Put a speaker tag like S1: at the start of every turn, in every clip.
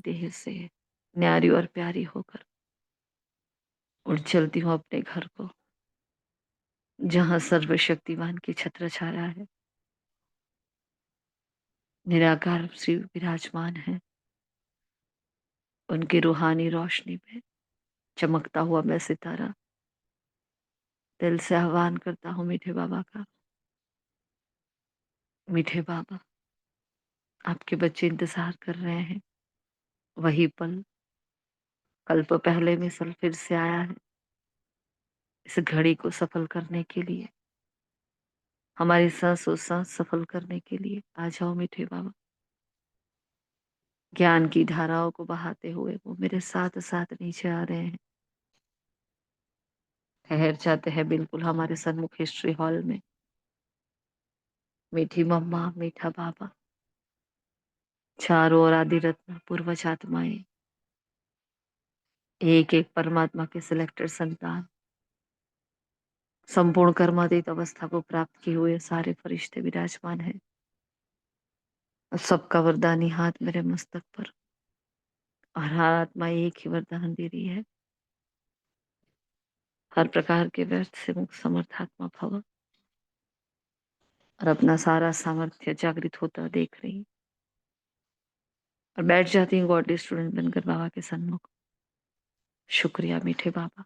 S1: देह से न्यारी और प्यारी होकर उड़ चलती हूँ अपने घर को, जहाँ सर्वशक्तिमान की छत्र छाया है। निराकार शिव विराजमान है, उनकी रूहानी रोशनी में चमकता हुआ मैं सितारा दिल से आह्वान करता हूँ मीठे बाबा का। मीठे बाबा, आपके बच्चे इंतजार कर रहे हैं। वही पल कल्प पहले मिसल फिर से आया है, इस घड़ी को सफल करने के लिए, हमारी सांसों सांस सफल करने के लिए। आ जाओ मीठे बाबा। ज्ञान की धाराओं को बहाते हुए वो मेरे साथ साथ नीचे आ रहे हैं। ठहर जाते हैं बिल्कुल हमारे सन्मुख हिस्ट्री हॉल में। मीठी मम्मा, मीठा बाबा, चारों ओर आदि रत्न पूर्वज आत्माएं, एक एक परमात्मा के सिलेक्टेड संतान, संपूर्ण कर्मातीत अवस्था को प्राप्त किए हुए सारे फरिश्ते विराजमान हैं। और सबका वरदानी हाथ मेरे मस्तक पर, और हर आत्मा एक ही वरदान दे रही है, हर प्रकार के व्यर्थ से मुक्त समर्थात्मा भव। और अपना सारा सामर्थ्य जागृत होता देख रही और बैठ जाती हूँ गॉडली स्टूडेंट बनकर बाबा के सन्मुख। शुक्रिया मीठे बाबा,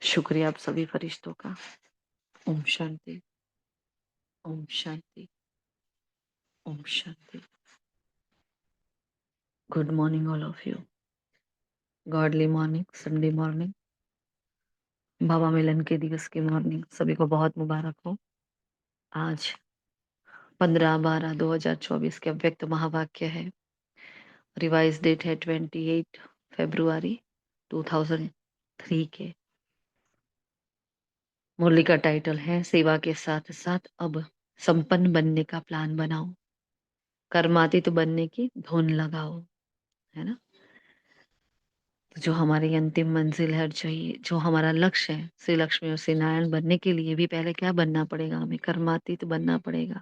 S1: शुक्रिया आप सभी फरिश्तों का। ओम शांति, ओम शांति, ओम शांति। Good morning all of you. Godly morning, Sunday morning, बाबा मिलन के दिवस की मॉर्निंग सभी को बहुत मुबारक हो। आज 15/12/2024 के अव्यक्त महावाक्य है। रिवाइज डेट है 28 फरवरी 2003 के। मुरली का टाइटल है सेवा के साथ साथ अब संपन्न बनने का प्लान बनाओ, कर्मातीत बनने की धुन लगाओ, है ना। तो जो हमारी अंतिम मंजिल है, चाहिए जो हमारा लक्ष्य है, श्री लक्ष्मी और श्री नारायण बनने के लिए भी पहले क्या बनना पड़ेगा, हमें कर्मातीत बनना पड़ेगा,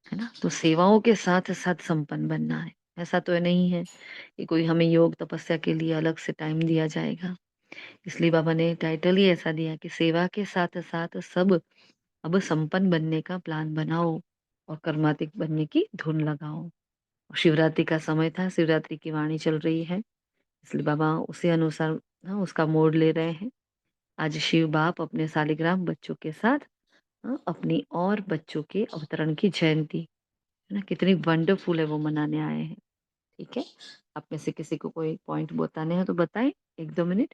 S1: है ना। तो सेवाओं के साथ साथ संपन्न बनना है। ऐसा तो नहीं है कि कोई हमें योग तपस्या के लिए अलग से टाइम दिया जाएगा। इसलिए बाबा ने टाइटल ही ऐसा दिया कि सेवा के साथ साथ सब अब संपन्न बनने का प्लान बनाओ और कर्मातिक बनने की धुन लगाओ। शिवरात्रि का समय था, शिवरात्रि की वाणी चल रही है, इसलिए बाबा उसी अनुसार उसका मोड ले रहे हैं। आज शिव बाप अपने सालिग्राम बच्चों के साथ अपनी और बच्चों के अवतरण की जयंती, है ना, कितनी वंडरफुल है, वो मनाने आए हैं। ठीक है, आप में से किसी को कोई पॉइंट बताने हैं तो बताएं, 1-2 मिनट,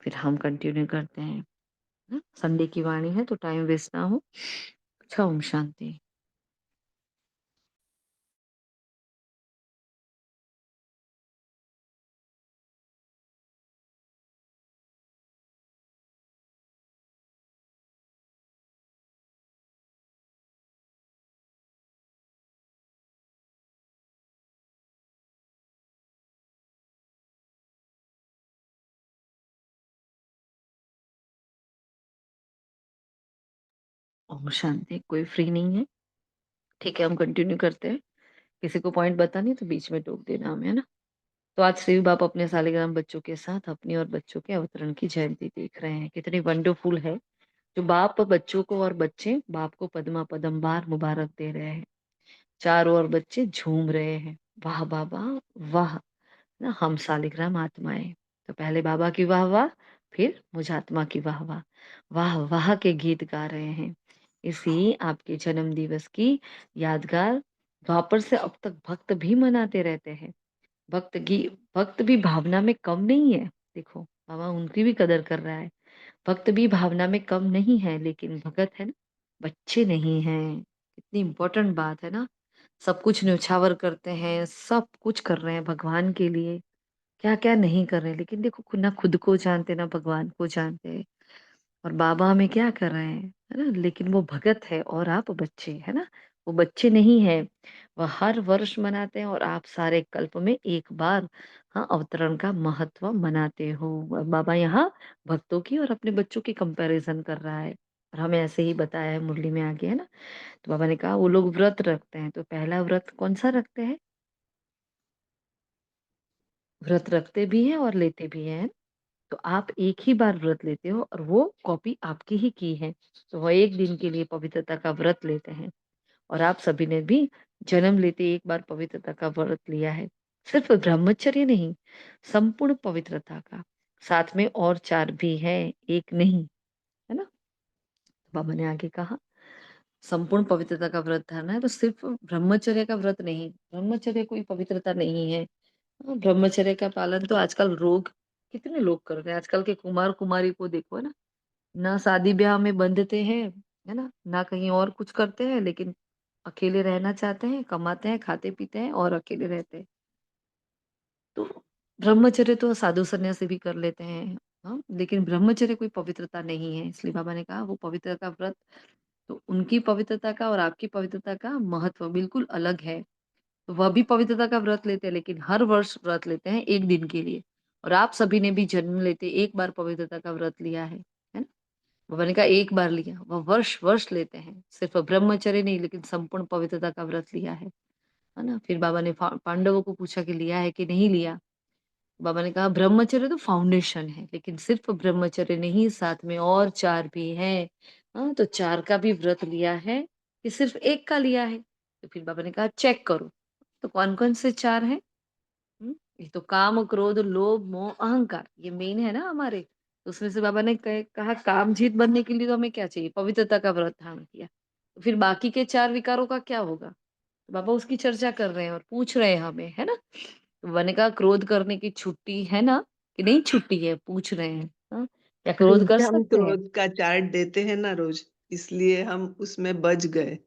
S1: फिर हम कंटिन्यू करते हैं। संडे की वाणी है तो टाइम वेस्ट ना हो। अच्छा, ओम शांति। ओम शांति। कोई फ्री नहीं है, ठीक है, हम कंटिन्यू करते हैं। किसी को पॉइंट बतानी है तो बीच में टोक देना हमें, है ना। तो आज शिव बाप अपने सालिग्राम बच्चों के साथ अपनी और बच्चों के अवतरण की जयंती देख रहे हैं। कितनी वंडरफुल है, जो बाप बच्चों को और बच्चे बाप को पद्मा पदमबार मुबारक दे रहे हैं। चारों ओर बच्चे झूम रहे हैं, वाह बाबा वाह, ना हम सालिग्राम आत्माएं। तो पहले बाबा की वाह वाह, फिर मुझ आत्मा की वाह वाह, वाह वाह के गीत गा रहे हैं। इसी आपके जन्म दिवस की यादगार द्वापर से अब तक भक्त भी मनाते रहते हैं। भक्त की भक्त भी भावना में कम नहीं है। देखो बाबा उनकी भी कदर कर रहा है। भक्त भी भावना में कम नहीं है, लेकिन भगत है ना, बच्चे नहीं हैं। कितनी इंपॉर्टेंट बात है ना। सब कुछ न्यौछावर करते हैं, सब कुछ कर रहे हैं भगवान के लिए, क्या क्या नहीं कर रहे हैं, लेकिन देखो ना खुद को जानते ना भगवान को जानते। और बाबा हमें क्या कर रहे हैं, है ना, लेकिन वो भगत है और आप बच्चे, है ना। वो बच्चे नहीं है, वह हर वर्ष मनाते हैं और आप सारे कल्प में एक बार, हाँ, अवतरण का महत्व मनाते हो। और बाबा यहाँ भक्तों की और अपने बच्चों की कंपैरिजन कर रहा है, और हमें ऐसे ही बताया है मुरली में आगे, है ना। तो बाबा ने कहा वो लोग व्रत रखते हैं, तो पहला व्रत कौन सा रखते हैं, व्रत रखते भी हैं और लेते भी हैं। तो आप एक ही बार व्रत लेते हो और वो कॉपी आपकी ही की है। तो वह 1 दिन के लिए पवित्रता का व्रत लेते हैं और आप सभी ने भी जन्म लेते एक बार पवित्रता का व्रत लिया है। सिर्फ ब्रह्मचर्य नहीं, संपूर्ण पवित्रता का। साथ में और 4 भी हैं, 1 नहीं, है ना? बाबा ने आगे कहा, संपूर्ण पवित्रता का व्रत धरना है तो सिर्फ ब्रह्मचर्य का व्रत नहीं, ब्रह्मचर्य कोई पवित्रता नहीं है। ब्रह्मचर्य का पालन तो आजकल कितने लोग कर रहे हैं। आजकल के कुमार-कुमारी को देखो, है ना? ना शादी-ब्याह में बंधते हैं, है ना? ना कहीं और कुछ करते हैं, लेकिन अकेले रहना चाहते हैं, कमाते हैं, खाते-पीते हैं और अकेले रहते हैं। तो ब्रह्मचर्य तो साधु सन्यासी भी कर लेते हैं, हाँ? लेकिन ब्रह्मचर्य कोई पवित्रता नहीं है, इसलिए बाबा ने कहा वो पवित्रता का व्रत, तो उनकी पवित्रता का और आपकी पवित्रता का महत्व बिल्कुल अलग है। तो वह भी पवित्रता का व्रत लेते हैं, लेकिन हर वर्ष व्रत लेते हैं 1 दिन के लिए और आप सभी ने भी जन्म लेते एक बार पवित्रता का व्रत लिया है ना? बाबा ने कहा एक बार लिया, वह वर्ष-वर्ष लेते हैं। सिर्फ ब्रह्मचर्य नहीं, लेकिन संपूर्ण पवित्रता का व्रत लिया है ना? फिर बाबा ने पांडवों को पूछा कि लिया है कि नहीं लिया? बाबा ने कहा ब्रह्मचर्य तो फाउंडेशन है, लेकिन सिर्फ ब्रह्मचर्य नहीं, साथ में और 4 भी हैं। हाँ, तो 4 का भी व्रत लिया है कि सिर्फ 1 का लिया है? तो फिर बाबा ने कहा चेक करो। तो कौन-कौन से 4 हैं? ये तो काम, क्रोध, लोभ, मोह, अहंकार, ये मेन है ना हमारे। तो उसमें से बाबा ने कहा काम जीत बनने के लिए तो हमें क्या चाहिए? पवित्रता का व्रत धारण किया। तो फिर बाकी के 4 विकारों का क्या होगा? तो बाबा उसकी चर्चा कर रहे हैं और पूछ रहे हैं हमें, है ना? तो मैंने कहा क्रोध करने की छुट्टी है ना? कि नहीं छुट्टी है? पूछ रहे हैं। हाँ, क्या क्रोध कर
S2: क्योंकि हम
S1: सकते हैं?
S2: क्रोध का चार्ट देते हैं ना रोज, इसलिए हम उसमें बच गए।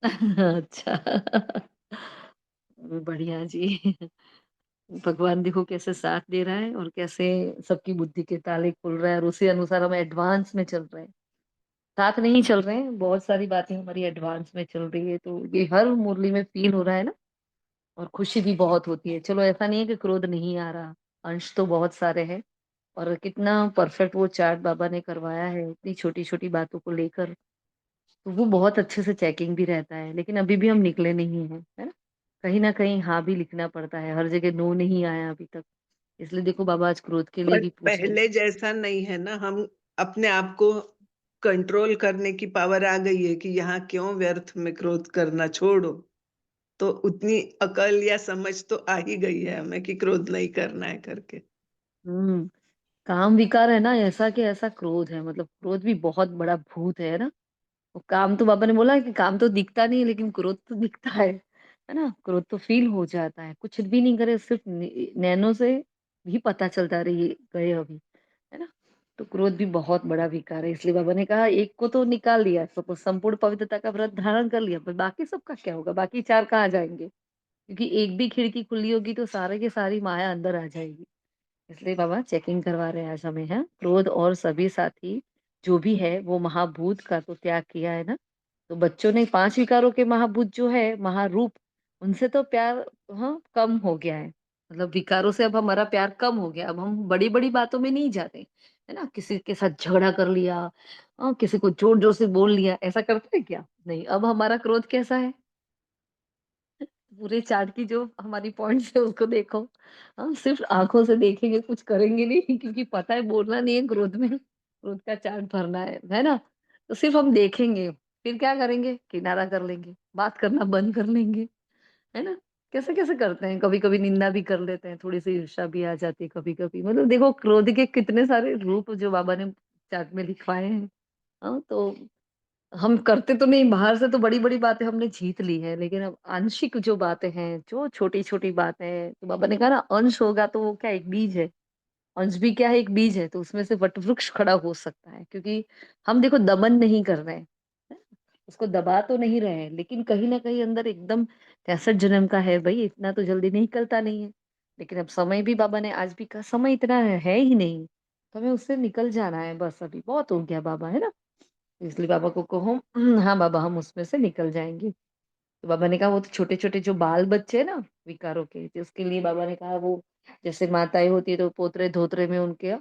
S1: अच्छा। बढ़िया जी। भगवान देखो कैसे साथ दे रहा है और कैसे सबकी बुद्धि के ताले खुल रहा है और उसी अनुसार हम एडवांस में चल रहे हैं। साथ नहीं चल रहे हैं, बहुत सारी बातें हमारी एडवांस में चल रही है, तो ये हर मुरली में फील हो रहा है ना, और खुशी भी बहुत होती है। चलो ऐसा नहीं है कि क्रोध नहीं आ रहा, अंश तो बहुत सारे हैं और कितना परफेक्ट वो चार्ट बाबा ने करवाया है, इतनी छोटी-छोटी बातों को लेकर, तो वो बहुत अच्छे से चेकिंग भी रहता है। लेकिन अभी भी हम निकले नहीं हैं, है ना? कहीं न कहीं हाँ भी लिखना पड़ता है, हर जगह नो नहीं आया अभी तक। इसलिए देखो बाबा आज क्रोध के लिए
S2: पर
S1: भी पूछ रहे हैं।
S2: पहले जैसा नहीं है ना, हम अपने आप को कंट्रोल करने की पावर आ गई है कि यहाँ क्यों व्यर्थ में क्रोध करना, छोड़ो। तो उतनी अकल या समझ तो आ ही गई है हमें कि क्रोध नहीं करना है करके।
S1: हुँ, काम विकार है ना, ऐसा कि ऐसा क्रोध है, मतलब क्रोध भी बहुत बड़ा भूत है ना? वो काम तो बाबा ने बोला है कि काम तो दिखता नहीं है, लेकिन क्रोध तो दिखता है ना? क्रोध तो फ़ील हो जाता है, कुछ भी नहीं करे सिर्फ़ नैनो से भी पता चलता है, अरे ये गए अभी, है ना? तो क्रोध भी बहुत बड़ा विकार है, इसलिए बाबा ने कहा एक को तो निकाल दिया, संपूर्ण पवित्रता का व्रत धारण कर लिया, पर बाकी सबका क्या होगा? बाकी 4 कहाँ जाएँगे? क्योंकि एक भी खिड़की खुली होगी तो सारे की सारी माया अंदर आ जाएगी। इसलिए बाबा चेकिंग करवा रहे हैं आज हमें, हैं? क्रोध और सभी साथी जो भी है वो महाभूत का तो त्याग किया है ना? तो बच्चों ने 5 विकारों के महाभूत जो है, महारूप, उनसे तो प्यार, हाँ, कम हो गया है। मतलब विकारों से अब हमारा प्यार कम हो गया। अब हम बड़ी-बड़ी बातों में नहीं जाते, है ना? किसी के साथ झगड़ा कर लिया, किसी को ज़ोर-ज़ोर से बोल लिया, ऐसा करते हैं क्या? नहीं, अब हमारा क्रोध कैसा है? पूरे चार्ट की जो हमारी पॉइंट्स है उसको देखो। हम सिर्फ आँखों से देखेंगे, कुछ करेंगे नहीं क्योंकि पता है बोलना नहीं है क्रोध में, क्रोध का चार्ट भरना है ना? तो सिर्फ हम देखेंगे, फिर क्या करेंगे? किनारा कर लेंगे, बात करना बंद कर लेंगे, है ना? कैसे-कैसे करते हैं, कभी-कभी निंदा भी कर लेते हैं, थोड़ी-सी ईर्ष्या भी आ जाती है कभी-कभी। मतलब देखो क्रोध के कितने सारे रूप जो बाबा ने चार्ट में लिखवाए हैं। तो हम करते तो नहीं, बाहर से तो बड़ी-बड़ी बातें हमने जीत ली है, लेकिन अब आंशिक जो बातें हैं, जो छोटी-छोटी बातें हैं, तो बाबा ने कहा ना अंश होगा तो वो क्या एक बीज है, अंश भी क्या है एक बीज है, तो उसमें से वटवृक्ष खड़ा हो सकता है क्योंकि हम देखो दमन नहीं कर रहे हैं, है? उसको दबा तो नहीं रहे हैं, लेकिन कहीं न कहीं अंदर एकदम 63 जन्म का है भई, इतना तो जल्दी निकलता नहीं है। लेकिन अब समय भी बाबा ने आज भी कहा समय इतना है ही नहीं, तो हमें उससे निकल जाना है बस अभी, बहुत हो गया बाबा, है ना? इसलिए बाबा को कहो हाँ बाबा हम उसमें से निकल जाएँगे। तो बाबा ने कहा वो तो छोटे-छोटे जो बाल बच्चे हैं ना विकारों के, तो उसके लिए बाबा ने कहा वो जैसे माताएँ होती है तो पोतरे-धोतरे में उनके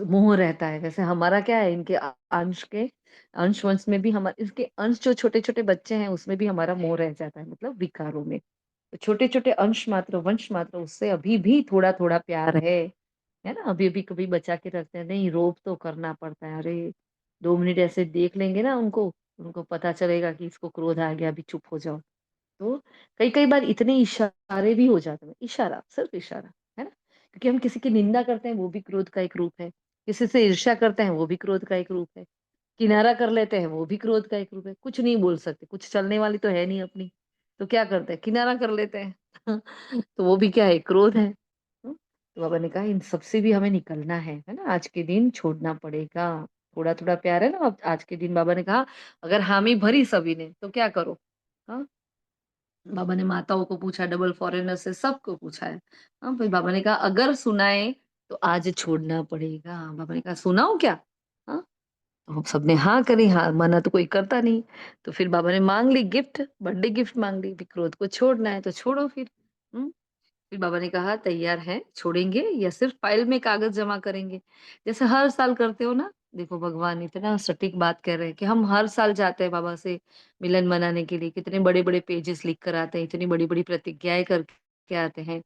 S1: मोह रहता है, वैसे हमारा क्या है इनके अंश के अंश-वंश में भी इसके अंश जो छोटे-छोटे बच्चे हैं उसमें भी हमारा मोह रह जाता है मतलब विकारों में। तो छोटे-छोटे अंश मात्र, वंश मात्र उससे अभी भी थोड़ा-थोड़ा प्यार है ना? अभी-अभी कभी बचा के रखते हैं, नहीं रोब तो करना पड़ता है। अरे 2 मिनट ऐसे देख लेंगे ना उनको, उनको पता चलेगा कि इसको क्रोध आ गया, अभी चुप हो जाओ। तो कई-कई बार इतने इशारे भी हो जाते हैं, इशारा, सिर्फ़ इशारा, है ना? क्योंकि हम किसी की निंदा करते हैं, वो भी क्रोध का एक रूप है। किसी से ईर्ष्या करते हैं, वो भी क्रोध का एक रूप है। किनारा कर लेते हैं, वो भी क्रोध का एक रूप है। कुछ नहीं बोल सकते, कुछ चलने वाली तो है नहीं अपनी, तो क्या करते हैं, किनारा कर लेते हैं। तो वो भी क्या है, क्रोध है। तो बाबा ने कहा इन सब से भी हमें निकलना है ना? आज के दिन छोड़ना पड़ेगा। थोड़ा-थोड़ा प्यार है ना, अब आज के दिन बाबा ने कहा अगर हामी भरी सभी ने, तो क्या करो? हाँ? बाबा ने माताओं को पूछा, डबल फॉरेनर से सबको पूछा है। हाँ, फिर बाबा ने कहा अगर सुनाए तो आज छोड़ना पड़ेगा। बाबा ने कहा सुनाऊँ क्या? हाँ, तो हम सबने हाँ करी, हाँ, मना तो कोई करता नहीं। तो फिर बाबा ने माँग ली गिफ्ट, बर्थडे गिफ्ट माँग ली, विक्रोध को छोड़ना है तो छोड़ो फिर। हुँ। फिर बाबा ने कहा तैयार हैं, छोड़ेंगे या सिर्फ फाइल में कागज़ जमा करेंगे? जैसे हर साल करते हो ना, देखो भगवान इतना सटीक बात कह रहे हैं कि हम हर साल जाते हैं बाबा से मिलन मनाने के लिए, कितने बड़े-बड़े पेजेस लिख कर आते हैं, इतनी बड़ी-बड़ी प्रतिज्ञाएँ करके आते हैं।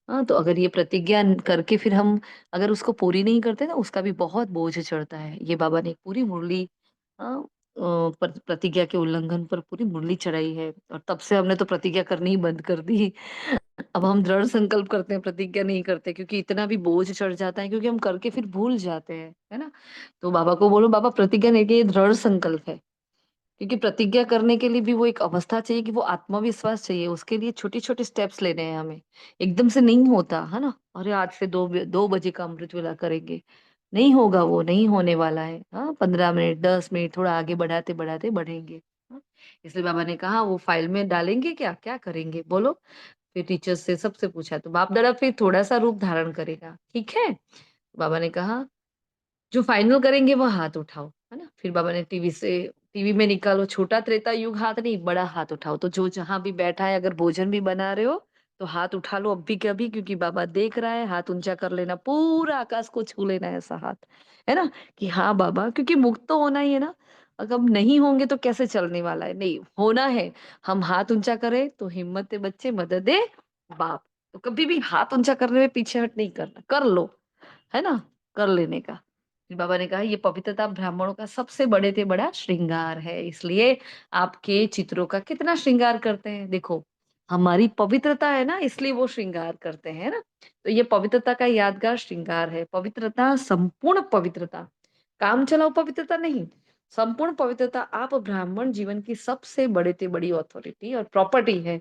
S1: हाँ, तो अगर ये प्रतिज्ञा करके फिर हम अगर उसको पूरी नहीं करते ना, उसका भी बहुत बोझ चढ़ता है। ये बाबा ने एक पूरी मुरली प्रतिज्ञा के उल्लंघन पर पूरी मुरली चढ़ाई है और तब से हमने तो प्रतिज्ञा करनी ही बंद कर दी। अब हम दृढ़ संकल्प करते हैं, प्रतिज्ञा नहीं करते क्योंकि इतना भी बोझ चढ़ जाता है क्योंकि हम करके फिर भूल जाते हैं, है ना? तो बाबा को बोलो बाबा प्रतिज्ञा नहीं, कि ये दृढ़ संकल्प है। क्योंकि प्रतिज्ञा करने के लिए भी वो एक अवस्था चाहिए कि वो आत्मविश्वास चाहिए, उसके लिए छोटे-छोटे स्टेप्स लेने हैं हमें। एकदम से नहीं होता, है ना? अरे आज से 2 बजे का अमृत वेला करेंगे, नहीं होगा वो, नहीं होने वाला है। हाँ, 15 मिनट, 10 मिनट थोड़ा आगे बढ़ाते-बढ़ाते बढ़ेंगे। हाँ, इसलिए बाबा ने कहा वो फाइल में डालेंगे क्या? क्या करेंगे? बोलो? फिर टीचर्स से सबसे पूछा तो बाप-दादा फिर थोड़ा-सा रूप धारण करेगा, ठीक है? बाबा ने कहा जो फाइनल करेंगे वो हाथ उठाओ, है ना? फिर बाबा ने टीवी में निकालो छोटा त्रेता युग हाथ नहीं, बड़ा हाथ उठाओ। तो जो जहाँ भी बैठा है अगर भोजन भी बना रहे हो, तो हाथ उठा लो अभी के अभी क्योंकि बाबा देख रहा है, हाथ ऊँचा कर लेना, पूरा आकाश को छू लेना है ऐसा हाथ, है ना? कि हाँ बाबा क्योंकि मुक्त तो होना ही है ना, अगर हम नहीं होंगे तो कैसे चलने वाला है? नहीं, होना है। हम हाथ ऊँचा करें तो हिम्मत है बच्चे मदद है बाप। तो कभी भी हाथ ऊँचा करने में पीछे हट नहीं करना, कर लो, है ना? कर लेने का। फिर बाबा ने कहा ये पवित्रता ब्राह्मणों का सबसे बड़े से बड़ा श्रृंगार है, इसलिए आपके चित्रों का कितना श्रृंगार करते हैं। देखो, हमारी पवित्रता है ना इसलिए वो श्रृंगार करते हैं, है ना? तो ये पवित्रता का यादगार श्रृंगार है। पवित्रता, संपूर्ण पवित्रता, काम चलाऊ पवित्रता नहीं, संपूर्ण पवित्रता आप ब्राह्मण जीवन की सबसे बड़े से बड़ी अथॉरिटी और प्रॉपर्टी है।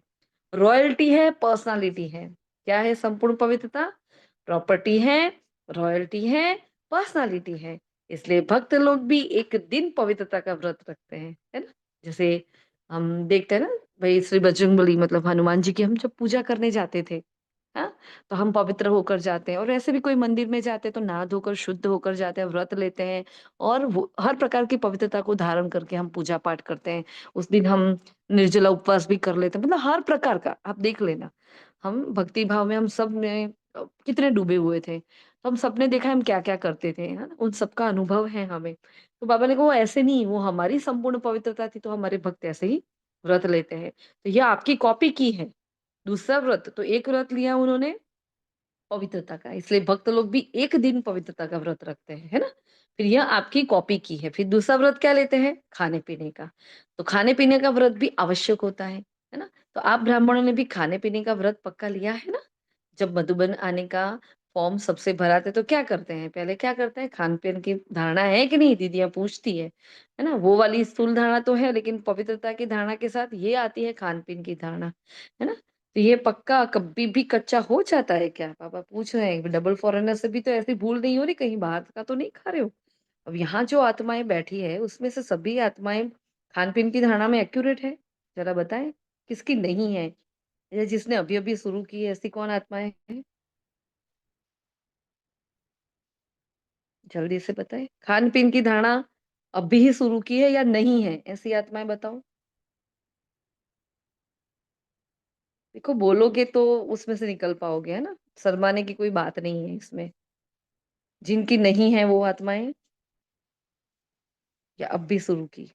S1: रॉयल्टी है, पर्सनैलिटी है। क्या है संपूर्ण पवित्रता? प्रॉपर्टी है, रॉयल्टी है, पर्सनैलिटी है। इसलिए भक्त लोग भी एक दिन पवित्रता का व्रत रखते हैं, है ना? जैसे हम देखते हैं ना, भई श्री बजरंगबली मतलब हनुमान जी की हम जब पूजा करने जाते थे, हाँ? तो हम पवित्र होकर जाते हैं और ऐसे भी कोई मंदिर में जाते हैं तो नहा धोकर शुद्ध होकर जाते हैं, व्रत लेते हैं और वो हर प्रकार की पवित्रता को धारण करके हम पूजा पाठ करते हैं। उस दिन हम निर्जला उपवास भी कर लेते हैं, मतलब हर प्रकार का आप देख लेना। हम भक्ति भाव में हम सब ने कितने डूबे हुए थे। तो हम सबने देखा हम क्या-क्या करते थे, है ना? उन सबका अनुभव है हमें। तो बाबा ने कहा वो ऐसे नहीं, वो हमारी संपूर्ण पवित्रता थी तो हमारे भक्त ऐसे ही व्रत लेते हैं। तो ये आपकी कॉपी की है। दूसरा व्रत, तो एक व्रत लिया उन्होंने पवित्रता का, इसलिए भक्त लोग भी एक दिन पवित्रता का व्रत रखते हैं, है ना? फिर यह आपकी कॉपी की है। फिर दूसरा व्रत क्या लेते हैं? खाने-पीने का। तो खाने-पीने का व्रत भी आवश्यक होता है ना? तो आप ब्राह्मणों ने भी खाने-पीने का व्रत पक्का लिया है ना? जब मधुबन आने का फॉर्म सबसे भराते तो क्या करते हैं? पहले क्या करते हैं? खान-पीन की धारणा है कि नहीं? दीदियाँ पूछती है ना? वो वाली स्थूल धारणा तो है लेकिन पवित्रता की धारणा के साथ ये आती है खान-पीन की धारणा, है ना? तो ये पक्का कभी भी कच्चा हो जाता है क्या? पापा पूछ रहे हैं, डबल फॉरेनर से भी तो ऐसी भूल नहीं हो रही कहीं बाहर का तो नहीं खा रहे हो? अब यहाँ जो आत्माएँ बैठी है उसमें से सभी आत्माएँ खान-पीन की धारणा में एक्यूरेट है? ज़रा बताएँ? किसकी नहीं है? या जिसने अभी-अभी शुरू की है ऐसी कौन आत्माएँ हैं? जल्दी से बताएँ। खान-पीन की धारणा अभी ही शुरू की है या नहीं है? ऐसी आत्माएँ बताओ। देखो बोलोगे तो उसमें से निकल पाओगे, है ना? शर्माने की कोई बात नहीं है इसमें। जिनकी नहीं है वो आत्माएँ या अब भी शुरू की?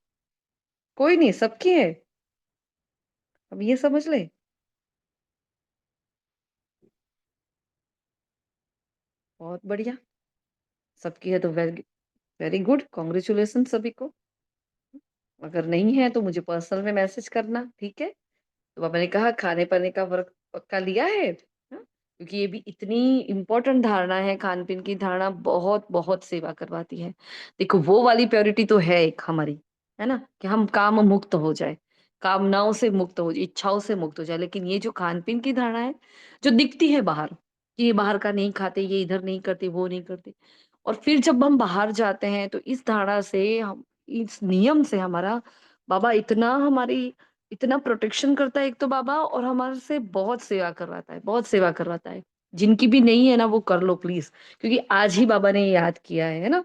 S1: कोई नहीं, सबकी है। अब ये समझ लें। बहुत बढ़िया, सबकी है तो वेरी वेरी गुड, कांग्रेचुलेशन सभी को। अगर नहीं है तो मुझे पर्सनल में मैसेज करना, ठीक है? तो पापा ने कहा खाने-पाने का वर्क पक्का लिया है? हाँ? क्योंकि ये भी इतनी इम्पोर्टेंट धारणा है, खान-पीन की धारणा बहुत-बहुत सेवा करवाती है। देखो वो वाली प्योरिटी तो है एक हमारी, है ना? कि हम काम मुक्त हो जाएँ, कामनाओं से मुक्त हो, इच्छाओं से मुक्त हो जाएँ। लेकिन ये जो खान-पीन की धारणा है, जो दिखती है बाहर, कि ये बाहर का नहीं खाते, ये इधर नहीं करते, वो नहीं करते। और फिर जब हम बाहर जाते हैं तो इस धारणा से हम इस नियम से हमारा बाबा इतना प्रोटेक्शन करता है एक तो बाबा और हमारे से बहुत सेवा करवाता है, बहुत सेवा करवाता है। जिनकी भी नहीं है ना वो कर लो प्लीज़, क्योंकि आज ही बाबा ने याद किया है ना?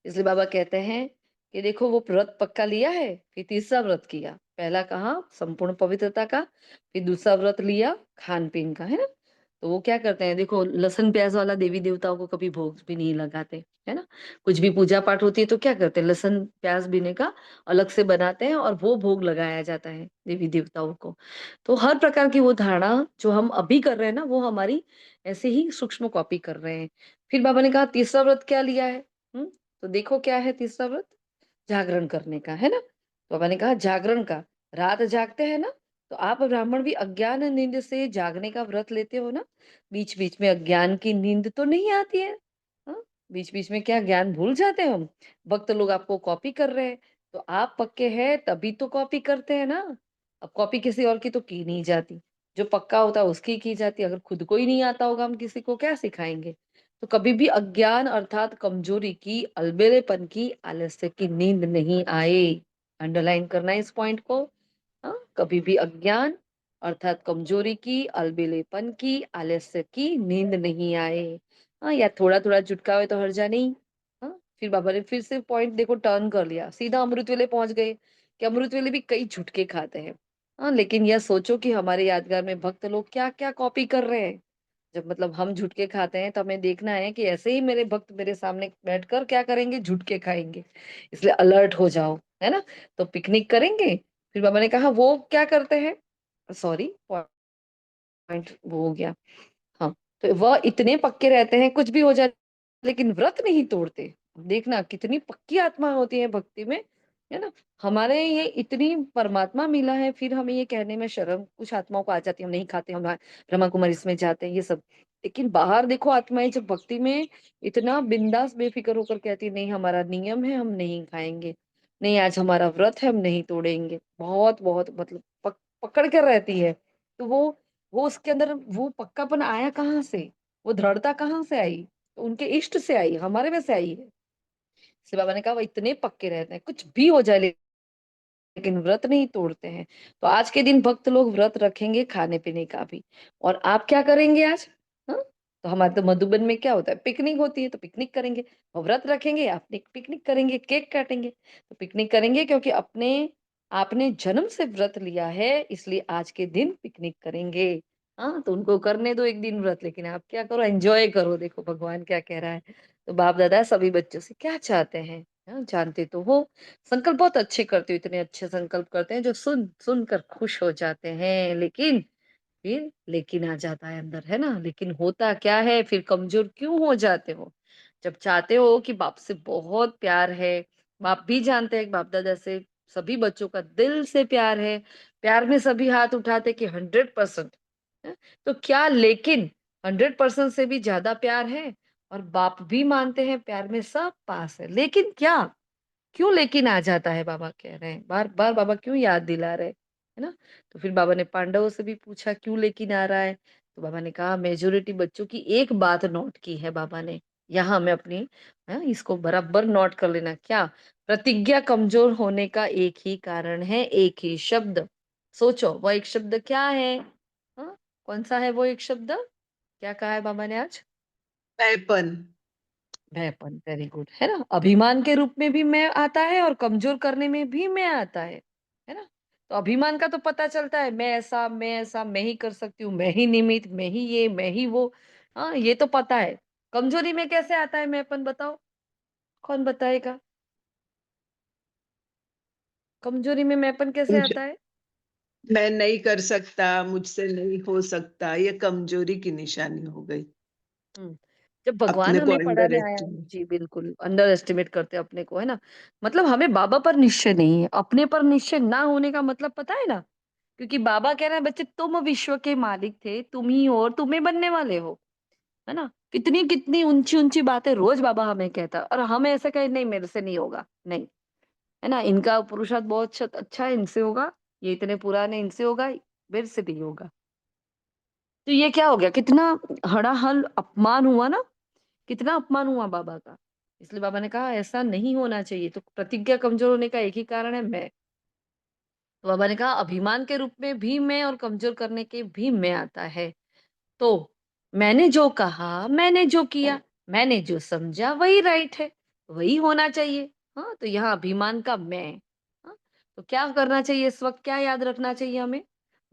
S1: इसलिए बाबा कहते हैं कि देखो वो व्रत पक्का लिया है, फिर तीसरा व्रत किया। पहला कहा संपूर्ण पवित्रता का, फिर दूसरा व्रत लिया खान-पीन का, है ना? तो वो क्या करते हैं देखो लहसुन प्याज़ वाला देवी-देवताओं को कभी भोग भी नहीं लगाते, है ना? कुछ भी पूजा-पाठ होती है तो क्या करते हैं लहसुन प्याज़ भीने का अलग से बनाते हैं और वो भोग लगाया जाता है देवी-देवताओं को। तो हर प्रकार की वो धारणा जो हम अभी कर रहे हैं ना वो हमारी ऐसे ही सूक्ष्म कॉपी कर रहे हैं। फिर बाबा ने कहा तीसरा व्रत क्या लिया है? हुँ? तो देखो क्या है तीसरा व्रत? जागरण करने का, है ना? तो बाबा ने कहा जागरण का, रात जागते हैं ना, तो आप ब्राह्मण भी अज्ञान नींद से जागने का व्रत लेते हो ना? बीच-बीच में अज्ञान की नींद तो नहीं आती है? हाँ? बीच-बीच में क्या ज्ञान भूल जाते हैं हम? भक्त लोग आपको कॉपी कर रहे हैं, तो आप पक्के हैं तभी तो कॉपी करते हैं ना। अब कॉपी किसी और की तो की नहीं जाती, जो पक्का होता है उसकी की जाती है। अगर खुद को ही नहीं आता होगा हम किसी को क्या सिखाएँगे? तो कभी भी अज्ञान अर्थात कमजोरी की, अलबेलेपन की, आलस्य की नींद नहीं आए। अंडरलाइन करना है इस पॉइंट को। हाँ, कभी भी अज्ञान अर्थात कमजोरी की, अलबेलेपन की, आलस्य की नींद नहीं आए। हाँ, या थोड़ा-थोड़ा झुटका हुआ तो हर्जा नहीं। हाँ, फिर बाबा ने फिर से पॉइंट देखो टर्न कर लिया, सीधा अमृत वेले पहुँच गए कि अमृत वेले भी कई झुटके खाते हैं। हाँ, लेकिन यह सोचो कि हमारे यादगार में भक्त लोग क्या-क्या कॉपी कर रहे हैं। जब मतलब हम झुटके खाते हैं तो हमें देखना है कि ऐसे ही मेरे भक्त मेरे सामने बैठकर क्या करेंगे झुटके खाएँगे। इसलिए अलर्ट हो जाओ, है ना? तो पिकनिक करेंगे, फिर बाबा ने कहा वो क्या करते हैं? सॉरी पॉइंट वो हो गया। हाँ, तो वह इतने पक्के रहते हैं कुछ भी हो जाए लेकिन व्रत नहीं तोड़ते। देखना कितनी पक्की आत्मा होती है भक्ति में, है ना? हमारे ये इतनी परमात्मा मिला है फिर हमें ये कहने में शर्म कुछ आत्माओं को आ जाती है हम नहीं खाते, हम ब्रह्मा कुमारी इसमें जाते हैं ये सब। लेकिन बाहर देखो आत्माएँ जब भक्ति में इतना बिंदास बेफ़िक्र होकर कहती है नहीं हमारा नियम है हम नहीं खाएँगे, नहीं आज हमारा व्रत है हम नहीं तोड़ेंगे। बहुत-बहुत मतलब पकड़ कर रहती है। तो वो उसके अंदर वो पक्कापन आया कहाँ से? वो दृढ़ता कहाँ से आई? तो उनके इष्ट से आई, हमारे में से आई है। इसलिए बाबा ने कहा वो इतने पक्के रहते हैं, कुछ भी हो जाए लेकिन व्रत नहीं तोड़ते हैं। तो आज के दिन भक्त लोग व्रत रखेंगे खाने-पीने का भी। और आप क्या करेंगे आज? हाँ? तो हमारे तो मधुबन में क्या होता है पिकनिक होती है तो पिकनिक करेंगे और व्रत रखेंगे, आपने पिकनिक करेंगे, केक काटेंगे। तो पिकनिक करेंगे क्योंकि अपने आपने जन्म से व्रत लिया है इसलिए आज के दिन पिकनिक करेंगे। हाँ, तो उनको करने दो एक दिन व्रत लेकिन आप क्या करो एन्जॉय करो देखो भगवान क्या कह रहा है। तो बाप-दादा सभी बच्चों से क्या चाहते हैं? हाँ, जानते तो हो। संकल्प बहुत अच्छे करते हो, इतने अच्छे संकल्प करते हैं जो सुनकर खुश हो जाते हैं। लेकिन फिर लेकिन आ जाता है अंदर, है ना? लेकिन होता क्या है फिर कमज़ोर क्यों हो जाते हो? जब चाहते हो कि बाप से बहुत प्यार है, बाप भी जानते हैं कि बाप-दादा से सभी बच्चों का दिल से प्यार है, प्यार में सभी हाथ उठाते कि 100% हैं? तो क्या लेकिन 100% से भी ज़्यादा प्यार है और बाप भी मानते हैं प्यार में सब पास है। लेकिन क्या? क्यों लेकिन आ जाता है बाबा कह रहे हैं, बार-बार बाबा क्यों याद दिला रहे हैं, है ना? तो फिर बाबा ने पांडवों से भी पूछा क्यों लेकिन आ रहा है? तो बाबा ने कहा मेजॉरिटी बच्चों की एक बात नोट की है बाबा ने, यहाँ मैं अपनी इसको बराबर नोट कर लेना क्या? प्रतिज्ञा कमज़ोर होने का एक ही कारण है, एक ही शब्द। सोचो वो एक शब्द क्या है? हाँ, कौन-सा है वो एक शब्द? क्या कहा है बाबा ने आज?
S2: पैपन।
S1: भयपन, वेरी गुड, है ना? अभिमान के रूप में भी मैं आता है और कमज़ोर करने में भी मैं आता है ना? तो अभिमान का तो पता चलता है, मैं ऐसा, मैं ही कर सकती हूँ, मैं ही निमित्त, मैं ही ये, मैं ही वो। हाँ, ये तो पता है। कमज़ोरी में कैसे आता है मैंपन बताओ? कौन बताएगा? कमज़ोरी में मैंपन कैसे
S2: मुझे
S1: आता है?
S2: मैं नहीं कर सकता, मुझसे नहीं हो सकता, ये कमज़ोरी की निशानी हो गई।
S1: हुँ। जब भगवान
S2: अपने को
S1: हमें
S2: अंडर
S1: पढ़ाने आया है
S2: एस्टिमेट।
S1: जी, बिल्कुल, अंडर एस्टिमेट करते हैं अपने को, है ना? मतलब हमें बाबा पर निश्चय नहीं है, अपने पर निश्चय ना होने का मतलब पता है ना? क्योंकि बाबा कह रहे हैं, "बच्चे तुम विश्व के मालिक थे, तुम ही हो और तुम ही बनने वाले हो।" है ना? कितनी-कितनी ऊँची-ऊँची बातें रोज़ बाबा हमें कहता है और हम ऐसे कहें, "नहीं, मेरे से नहीं होगा।" नहीं, है ना? इनका पुरुषार्थ बहुत अच्छा है, इनसे होगा, ये इतने पुराने, इनसे होगा, मेरे से नहीं होगा। तो ये क्या हो गया? कितना हड़ाहल अपमान हुआ ना? कितना अपमान हुआ बाबा का। इसलिए बाबा ने कहा ऐसा नहीं होना चाहिए, तो प्रतिज्ञा कमज़ोर होने का एक ही कारण है मैं। तो बाबा ने कहा अभिमान के रूप में भी मैं और कमज़ोर करने के भी मैं आता है। तो मैंने जो कहा, मैंने जो किया, मैंने जो समझा वही राइट है, वही होना चाहिए। हाँ, तो यहाँ अभिमान का मैं। हाँ, तो क्या करना चाहिए इस वक़्त क्या याद रखना चाहिए हमें?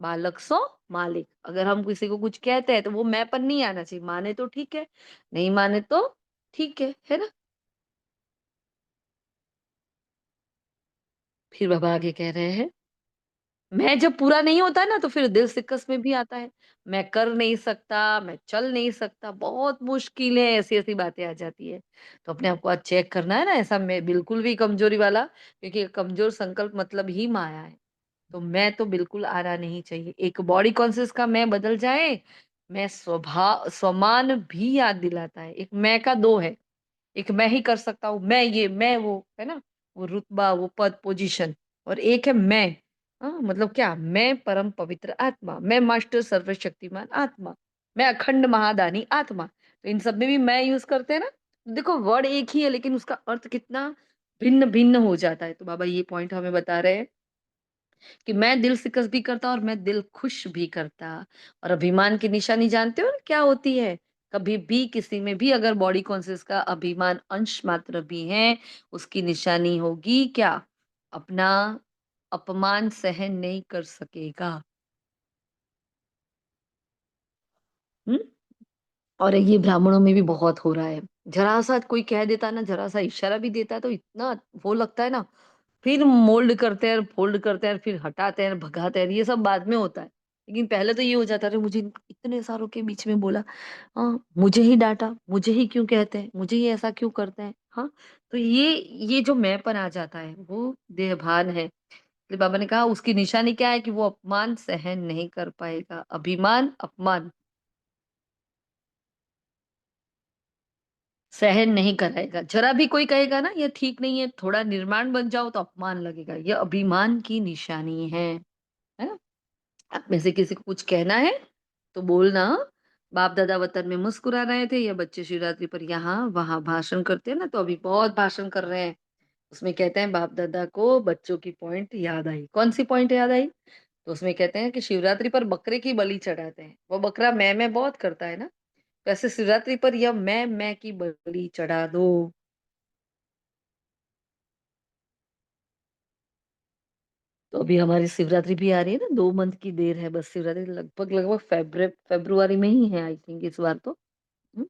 S1: बालक सो मालिक। अगर हम किसी को कुछ कहते हैं तो वो मैंपन नहीं आना चाहिए। माने तो ठीक है, नहीं माने तो ठीक है ना? फिर बाबा आगे कह रहे हैं मैं जब पूरा नहीं होता है ना तो फिर दिल सिकस में भी आता है। मैं कर नहीं सकता, मैं चल नहीं सकता, बहुत मुश्किल है, ऐसी-ऐसी बातें आ जाती है। तो अपने आप को आज चेक करना है ना ऐसा मैं बिल्कुल भी कमज़ोरी वाला क्योंकि कमज़ोर संकल्प मतलब ही माया है। तो मैं तो बिल्कुल आना नहीं चाहिए। एक बॉडी कॉन्शियस का मैं बदल जाए, मैं स्वमान भी याद दिलाता है। एक मैं का 2 है। एक मैं ही कर सकता हूँ, मैं ये, मैं वो, है ना? वो रुतबा, वो पद, पोज़ीशन और एक है मैं। मतलब क्या? मैं परम पवित्र आत्मा, मैं मास्टर सर्वशक्तिमान आत्मा, मैं अखंड महादानी आत्मा। तो इन सब में भी मैं यूज़ करते हैं ना? देखो वर्ड एक ही है लेकिन उसका अर्थ कितना भिन्न-भिन्न हो जाता है। तो बाबा ये पॉइंट हमें बता रहे हैं कि मैं दिल से कसब भी करता और मैं दिल खुश भी करता। और अभिमान की निशानी जानते हो ना क्या होती है? कभी भी किसी में भी अगर बॉडी कॉन्शियस का अभिमान अंश मात्र भी है, उसकी निशानी होगी क्या? अपना अपमान सहन नहीं कर सकेगा। हुँ? और ये ब्राह्मणों में भी बहुत हो रहा है। ज़रा-सा कोई कह देता है ना, ज़रा-सा इशारा भी देता है तो इतना वो लगता है ना फिर मोल्ड करते हैं, फ़ोल्ड करते हैं, फिर हटाते हैं, भगाते हैं, ये सब बाद में होता है। लेकिन पहले तो ये हो जाता है, अरे मुझे इतने सारों के बीच में बोला, मुझे ही डाँटा, मुझे ही क्यों कहते हैं, मुझे ही ऐसा क्यों करते हैं, हाँ? तो ये जो मैंपन आ जाता है, वो देहभान है। इसलिए बाबा ने कहा उसकी निशानी क्या है कि वो अपमान सहन नहीं कर पाएगा। अभिमान, अपमान सहन नहीं कराएगा। ज़रा भी कोई कहेगा ना ये ठीक नहीं है, थोड़ा निर्माण बन जाओ तो अपमान लगेगा। ये अभिमान की निशानी है ना? आप में से किसी को कुछ कहना है तो बोलना बाप दादा वतन में मुस्कुरा रहे थे या बच्चे शिवरात्रि पर यहाँ वहां भाषण करते हैं ना तो अभी बहुत भाषण कर रहे हैं उसमें कहते हैं बाप दादा को बच्चों की पॉइंट याद आई कौन सी पॉइंट याद आई तो उसमें कहते हैं कि शिवरात्रि पर बकरे की बलि चढ़ाते हैं वो बकरा मैं बहुत करता है ना वैसे शिवरात्रि पर यह मैं की बलि चढ़ा दो तो अभी हमारी शिवरात्रि भी आ रही है ना 2 मंथ की देर है बस शिवरात्रि लगभग लगभग फेब्रुआरी में ही है आई थिंक इस बार तो हुँ,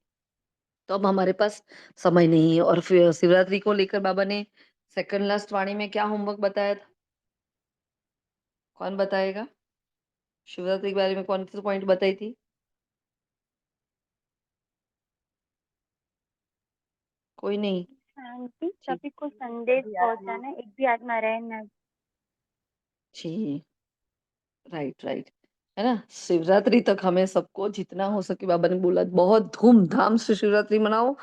S1: तो अब हमारे पास समय नहीं है और फिर शिवरात्रि को लेकर बाबा ने सेकंड लास्ट वाणी में क्या होमवर्क बताया था? कौन बताएगा? शिवरात्रि के बारे में कौन-सी पॉइंट बताई थी? कोई नहीं?
S3: शांति
S1: ठीक,
S3: सभी को संदेश पहुंचाना एक भी आत्मा रहे ना
S1: जी, राइट, है ना? शिवरात्रि तक हमें सबको जितना हो सके बाबा ने बोला बहुत धूम-धाम से शिवरात्रि मनाओ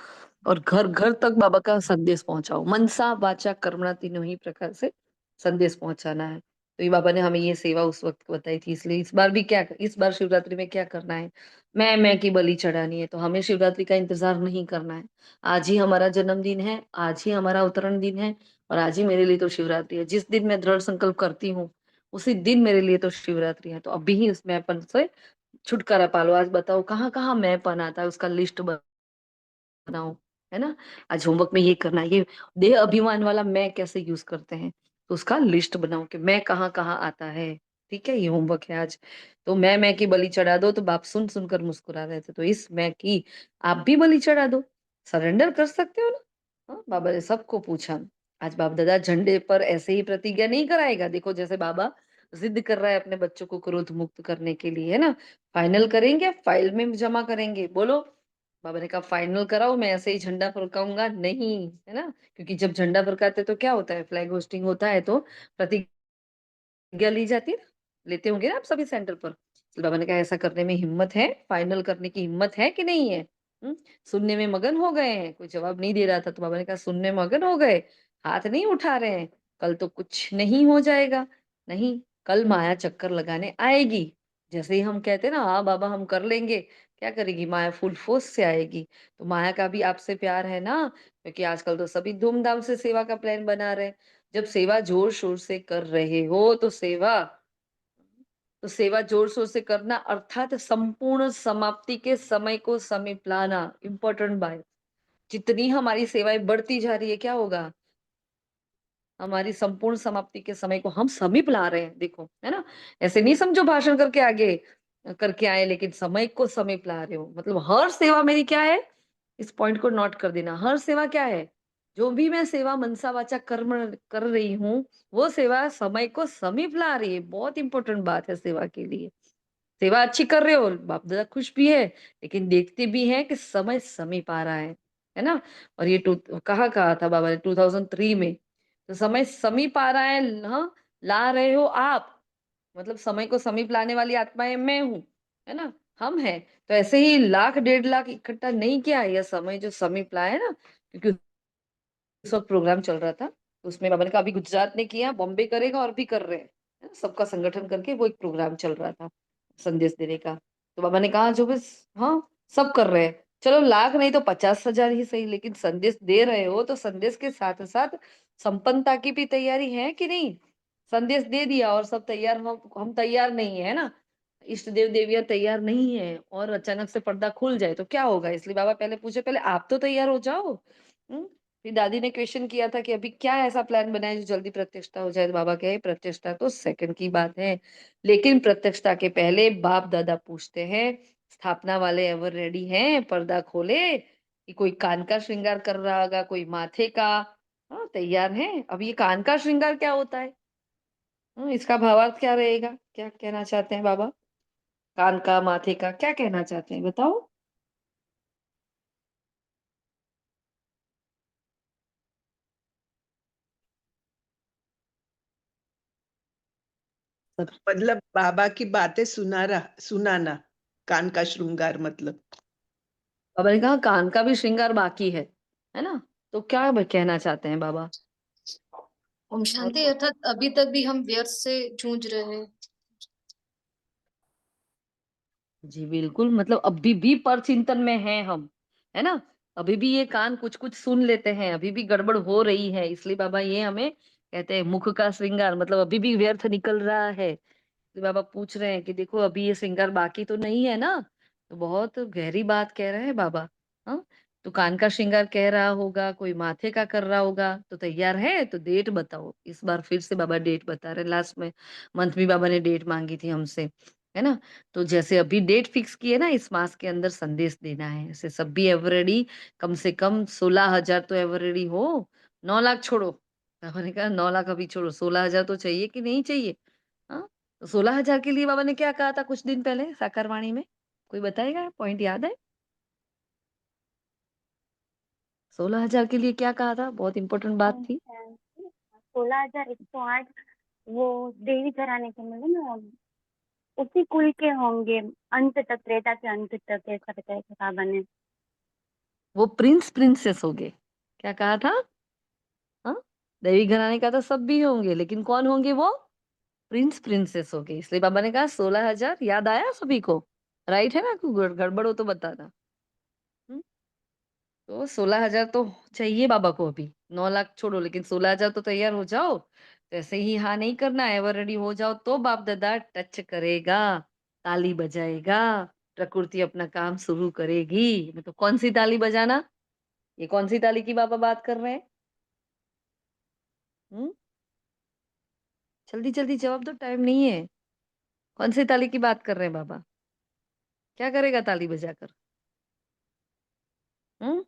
S1: और घर-घर तक बाबा का संदेश पहुँचाओ। मनसा, वाचा, कर्मणा तीनों ही प्रकार से संदेश पहुँचाना है। तो ये बाबा ने हमें ये सेवा उस वक़्त बताई थी इसलिए इस बार शिवरात्रि में क्या करना है? मैं की बलि चढ़ानी है, तो हमें शिवरात्रि का इंतज़ार नहीं करना है। आज ही हमारा जन्मदिन है, आज ही हमारा अवतरण दिन है और आज ही मेरे लिए तो शिवरात्रि है। जिस दिन मैं दृढ़ संकल्प करती हूँ, उसी दिन मेरे लिए तो शिवरात्रि है। तो अभी ही उस मैंपन से छुटकारा पालो। आज बताओ कहाँ-कहाँ मैंपन आता है उसका लिस्ट बनाओ, है ना? आज होमवर्क में ये करना है, ये देह अभिमान वाला मैं कैसे यूज़ करते हैं, तो उसका लिस्ट बनाओ कि मैं कहाँ-कहाँ आता है, ठीक है? ये होमवर्क है आज। तो मैं की बलि चढ़ा दो, तो बाप सुन-सुन कर मुस्कुरा रहे थे, तो इस मैं की आप भी बलि चढ़ा दो, सरेंडर कर सकते हो ना? हाँ, बाबा ने सबको पूछा। आज बाप-दादा झंडे पर ऐसे ही प्रतिज्ञा नहीं कराएगा, देखो जैसे बाबा ज़िद कर रहा है अपने बच्चों को क्रोध मुक्त करने के लिए, है ना? फाइनल करेंगे, फाइल में जमा करेंगे, बोलो बाबा ने कहा फाइनल कराओ, मैं ऐसे ही झंडा फरकाऊंगा नहीं, है ना, क्योंकि जब झंडा फरकाते तो क्या होता है, फ्लैग होस्टिंग होता है तो प्रतिज्ञा ली जाती है ना, लेते होंगे ना आप सभी सेंटर पर। तो बाबा ने कहा ऐसा करने में हिम्मत है, फाइनल करने की हिम्मत है कि नहीं है? सुनने में मगन हो गए हैं, कोई जवाब नहीं दे रहा था, तो बाबा ने कहा सुनने में मगन हो गए, हाथ नहीं उठा रहे हैं, कल तो कुछ नहीं हो जाएगा। नहीं, कल माया चक्कर लगाने आएगी। जैसे ही हम कहते हैं ना हाँ बाबा हम कर लेंगे, क्या करेगी माया, फुल फोर्स से आएगी। तो माया का भी आपसे प्यार है ना, क्योंकि आजकल तो सभी धूमधाम से सेवा का प्लान बना रहे हैं। जब सेवा जोर शोर से कर रहे हो तो सेवा जोर शोर से करना, अर्थात संपूर्ण समाप्ति के समय को समीप लाना, इंपॉर्टेंट बात। जितनी हमारी सेवाएं बढ़ती जा रही है क्या होगा, हमारी संपूर्ण समाप्ति के समय को हम समीप ला रहे हैं, देखो है ना। ऐसे नहीं समझो भाषण करके आगे करके आए, लेकिन समय को समीप ला रहे हो, मतलब हर सेवा मेरी क्या है, इस पॉइंट को नोट कर देना, हर सेवा क्या है, जो भी मैं सेवा मनसा वाचा कर्म कर रही हूँ, वो सेवा समय को समीप ला रही है। बहुत इंपॉर्टेंट बात है सेवा के लिए। सेवा अच्छी कर रहे हो, बाप दादा खुश भी है, लेकिन देखते भी हैं कि समय समीप आ रहा है ना। और ये कहा था बाबा ने 2003 में, तो समय समीप आ रहा है, हाँ, ला रहे हो आप, मतलब समय को समीप लाने वाली आत्माएं मैं हूँ, है ना, हम हैं। तो ऐसे ही लाख 1.5 लाख इकट्ठा नहीं किया है, यह समय जो समीप लाया है ना, क्योंकि उस वक्त प्रोग्राम चल रहा था, तो उसमें बाबा ने कहा अभी गुजरात ने किया, बॉम्बे करेगा और भी कर रहे हैं, है ना? सबका संगठन करके वो एक प्रोग्राम चल रहा था संदेश देने का। तो बाबा ने कहा जो बस, हाँ, सब कर रहे हैं, चलो लाख नहीं तो 50,000 ही सही, लेकिन संदेश दे रहे हो तो संदेश के साथ साथ संपन्नता की भी तैयारी है कि नहीं। संदेश दे दिया और सब तैयार, हम तैयार नहीं है ना, इष्ट देव देवियां तैयार नहीं है, और अचानक से पर्दा खुल जाए तो क्या होगा। इसलिए बाबा पहले पूछे, पहले आप तो तैयार हो जाओ। फिर दादी ने क्वेश्चन किया था कि अभी क्या ऐसा प्लान बनाए जो जल्दी प्रत्यक्षता हो जाए, तो बाबा कहे प्रत्यक्षता तो सेकंड की बात है, लेकिन प्रत्यक्षता के पहले बाप दादा पूछते हैं स्थापना वाले एवर रेडी हैं, पर्दा खोले, कि कोई कान का श्रृंगार कर रहा होगा, कोई माथे का, हाँ तैयार है। अब ये कान का श्रृंगार क्या होता है, इसका भावार्थ क्या रहेगा, क्या कहना चाहते हैं बाबा, कान का माथे का क्या कहना चाहते हैं बताओ। सब
S2: मतलब बाबा की बातें सुनाना, कान का श्रृंगार मतलब।
S1: बाबा ने कहा कान का भी श्रृंगार बाकी है ना, तो क्या कहना चाहते हैं बाबा।
S4: ओम
S1: और
S4: शांति। अर्थात अभी तक भी हम व्यर्थ से जूझ रहे हैं।
S1: जी बिल्कुल, मतलब अभी भी पर चिंतन में हैं हम, है ना, अभी भी ये कान कुछ कुछ सुन लेते हैं, अभी भी गड़बड़ हो रही है, इसलिए बाबा ये हमें कहते हैं मुख का श्रृंगार, मतलब अभी भी व्यर्थ निकल रहा है। तो बाबा पूछ रहे हैं कि देखो अभी ये श्रृंगार बाकी तो नहीं है ना, तो बहुत गहरी बात कह रहे हैं बाबा। हाँ, तो कान का श्रृंगार कह रहा होगा, कोई माथे का कर रहा होगा, तो तैयार है तो डेट बताओ। इस बार फिर से बाबा डेट बता रहे, लास्ट में मंथ में बाबा ने डेट मांगी थी हमसे, है ना। तो जैसे अभी डेट फिक्स की है ना, इस मास के अंदर संदेश देना है, ऐसे सब भी एवरेडी, कम से कम 16,000 तो एवरेडी हो। 9 लाख छोड़ो, बाबा ने कहा 9 लाख अभी छोड़ो, 16,000 तो चाहिए कि नहीं चाहिए। हाँ, तो 16,000 के लिए बाबा ने क्या कहा था कुछ दिन पहले साकारवाणी में, कोई बताएगा, पॉइंट याद है? 16,000 के लिए क्या कहा था, बहुत इंपॉर्टेंट बात थी।
S3: 16,108 वो देवी घराने के मिले ना, उसी कुल के होंगे, अंत तक, त्रेता के अंत तक, ऐसा बताया था बाबा ने।
S1: वो प्रिंस प्रिंसेस हो गए, क्या कहा था, हाँ, देवी घराने का तो सब भी होंगे, लेकिन कौन होंगे वो, प्रिंस प्रिंसेस हो गए। इसलिए बाबा ने कहा 16,000, याद आया सभी को, राइट है ना, कोई गड़बड़ हो तो बताना। हम्म, तो 16,000 तो चाहिए बाबा को अभी, 9 लाख छोड़ो, लेकिन 16,000 तो तैयार हो जाओ। तो ऐसे ही हाँ नहीं करना, एवर रेडी हो जाओ तो बाप दादा टच करेगा, ताली बजाएगा, प्रकृति अपना काम शुरू करेगी। तो कौन सी ताली बजाना, ये कौन सी ताली की बाबा बात कर रहे हैं? हम्म, जल्दी जल्दी जवाब दो, टाइम नहीं है। कौन सी ताली की बात कर रहे हैं बाबा, क्या करेगा ताली बजाकर? हम्म,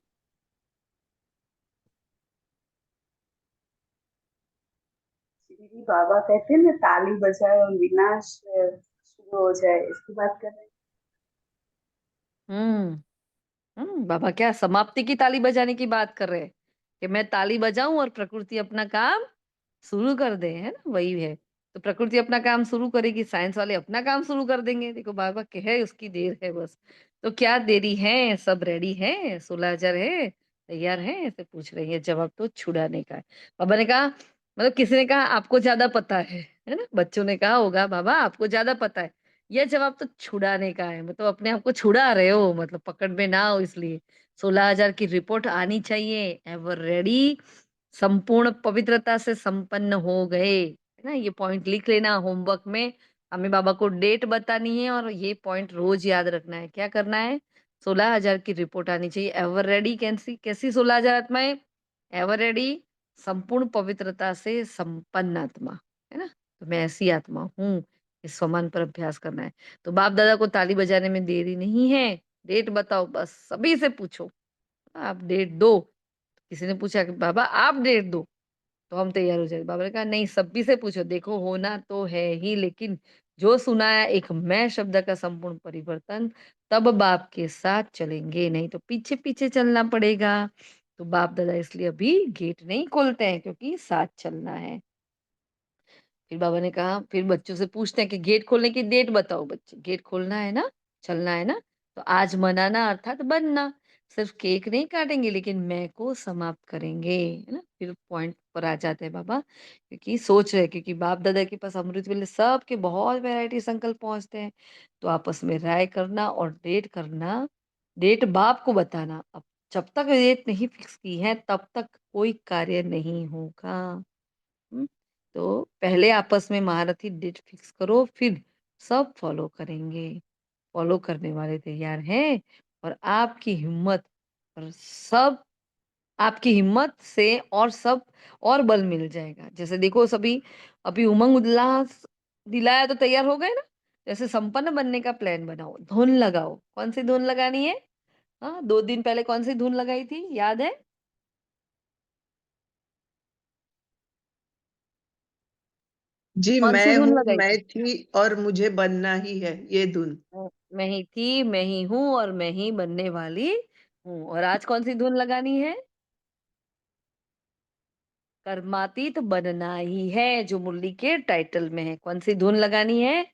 S5: दीदी बाबा कहते हैं ना, ताली बजाए और विनाश शुरू हो जाए, इसकी बात कर रहे हैं।
S1: हम्म, बाबा क्या समाप्ति की ताली बजाने की बात कर रहे हैं कि मैं ताली बजाऊं और प्रकृति अपना काम शुरू कर दे, है ना? वही है। तो प्रकृति अपना काम शुरू करेगी, साइंस वाले अपना काम शुरू कर देंगे। देखो बाबा कहे उसकी देर है बस। तो क्या देरी है? सब रेडी है? 16,000 है? तैयार है? ऐसे पूछ रही है। जवाब तो छुड़ाने का है। बाबा ने कहा मतलब किसी ने कहा आपको ज्यादा पता है ना? बच्चों ने कहा होगा बाबा आपको ज्यादा पता है। ये जवाब तो छुड़ाने का है, मतलब अपने आप को छुड़ा रहे हो, मतलब पकड़ में ना हो इसलिए। 16,000 की रिपोर्ट आनी चाहिए, एवर रेडी, संपूर्ण पवित्रता से संपन्न हो गए, है ना? ये पॉइंट लिख लेना होमवर्क में। हमें बाबा को डेट बतानी है और ये पॉइंट रोज याद रखना है। क्या करना है? 16,000 की रिपोर्ट आनी चाहिए, एवर रेडी। कैसी कैसी 16,000 आत्माएं? एवर रेडी, संपूर्ण पवित्रता से संपन्न आत्मा, है ना? तो मैं ऐसी आत्मा हूँ, इस स्वमान पर अभ्यास करना है। तो बाप दादा को ताली बजाने में देरी नहीं है। डेट बताओ, बस सभी से पूछो, आप डेट दो। किसी ने पूछा कि बाबा आप डेट दो तो हम तैयार हो जाए। बाबा ने कहा नहीं, सभी से पूछो, देखो होना तो है ही, लेकिन जो सुनाया एक मैं शब्द का संपूर्ण परिवर्तन, तब बाप के साथ चलेंगे, नहीं तो पीछे पीछे चलना पड़ेगा। तो बाप दादा इसलिए अभी गेट नहीं खोलते हैं क्योंकि साथ चलना है। फिर बाबा ने कहा, फिर बच्चों से पूछते हैं कि गेट खोलने की डेट बताओ बच्चे, गेट खोलना है ना, चलना है ना, तो आज मनाना अर्थात बनना, सिर्फ केक नहीं काटेंगे लेकिन मैं को समाप्त करेंगे, है ना? फिर पॉइंट पर आ जाते हैं बाबा, क्योंकि सोच रहे हैं, क्योंकि बाप दादा के पास अमृत वेले सबके बहुत वैरायटी संकल्प पहुंचते हैं। तो आपस में राय करना और डेट करना, डेट बाप को बताना। अब जब तक डेट नहीं फिक्स की है तब तक कोई कार्य नहीं होगा। हुँ? तो पहले आपस में महारथी डेट फिक्स करो, फिर सब फॉलो करेंगे। फॉलो करने वाले तैयार हैं और आपकी हिम्मत से और सब और बल मिल जाएगा। जैसे देखो सभी अभी उमंग उल्लास दिलाया तो तैयार हो गए ना? जैसे संपन्न बनने का प्लान बनाओ, धुन लगाओ। कौन-सी धुन लगानी है? हाँ, 2 दिन पहले कौन-सी धुन लगाई थी, याद है?
S2: जी,
S1: कौन-सी
S2: मैं
S1: धुन
S2: हूँ,
S1: लगाई
S2: मैं
S1: थी?
S2: थी और मुझे बनना ही है, ये धुन।
S1: मैं ही थी, मैं ही हूँ और मैं ही बनने वाली हूँ। और आज कौन-सी धुन लगानी है? कर्मातीत बनना ही है, जो मुरली के टाइटल में है। कौन-सी धुन लगानी है?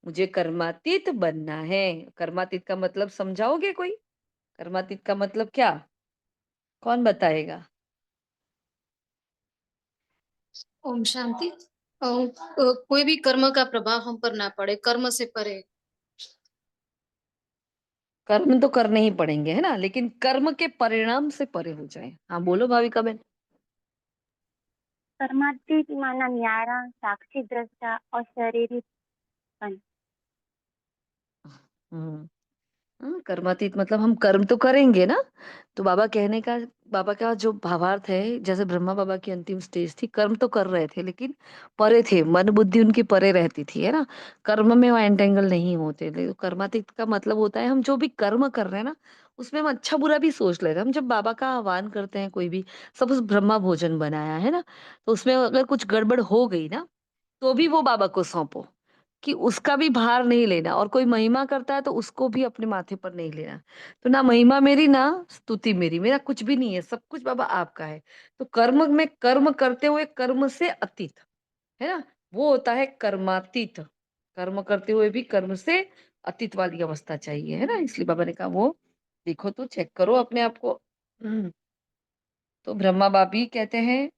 S1: मुझे कर्मातीत बनना है। कर्मातीत का मतलब समझाओगे कोई? कर्मातीत का मतलब क्या? कौन बताएगा?
S4: ओम शांति। कोई भी कर्म का प्रभाव हम पर ना पड़े, कर्म से परे।
S1: कर्म तो करने ही पड़ेंगे, है ना? लेकिन कर्म के परिणाम से परे हो जाएँ। हाँ, बोलो भाविका बहन।
S3: कर्मातीत माना न्यारा, साक्षी द्रष्टा और शरीरी पण।
S1: हुँ। कर्मातीत मतलब हम कर्म तो करेंगे ना, तो बाबा का जो भावार्थ है, जैसे ब्रह्मा बाबा की अंतिम स्टेज थी, कर्म तो कर रहे थे लेकिन परे थे, मन बुद्धि उनकी परे रहती थी, है ना? कर्म में वो एंटेंगल नहीं होते थे। तो कर्मातीत का मतलब होता है हम जो भी कर्म कर रहे हैं ना, उसमें हम अच्छा बुरा भी सोच ले रहे हैं। हम जब बाबा का आह्वान करते हैं कोई भी, सपोज ब्रह्मा भोजन बनाया है ना, तो उसमें अगर कुछ गड़बड़ हो गई ना, तो भी वो बाबा को सौंपो, कि उसका भी भार नहीं लेना, और कोई महिमा करता है तो उसको भी अपने माथे पर नहीं लेना। तो ना महिमा मेरी ना स्तुति मेरी, मेरा कुछ भी नहीं है, सब कुछ बाबा आपका है। तो कर्म में कर्म करते हुए कर्म से अतीत, है ना? वो होता है कर्मातीत। कर्म करते हुए भी कर्म से अतीत वाली अवस्था चाहिए, है ना? इसलिए बाबा ने कहा वो देखो तो चेक करो अपने आप को। तो ब्रह्मा बाबा भी कहते हैं,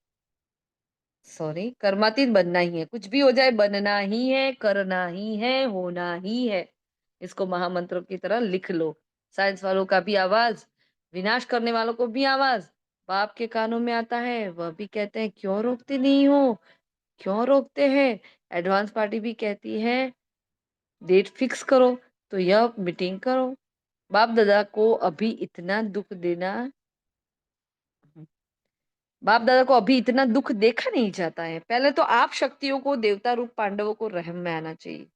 S1: सॉरी, कर्मातीत बनना ही है, कुछ भी हो जाए बनना ही है, करना ही है, होना ही है। इसको महामंत्र की तरह लिख लो। साइंस वालों का भी आवाज, विनाश करने वालों को भी आवाज बाप के कानों में आता है, वह भी कहते हैं क्यों रोकते नहीं हो, क्यों रोकते हैं? एडवांस पार्टी भी कहती है डेट फिक्स करो, तो यह मीटिंग करो। बाप दादा को अभी इतना दुख देना, बाप दादा को अभी इतना दुख देखा नहीं जाता है। पहले तो आप शक्तियों को, देवता रूप पांडवों को रहम में आना चाहिए।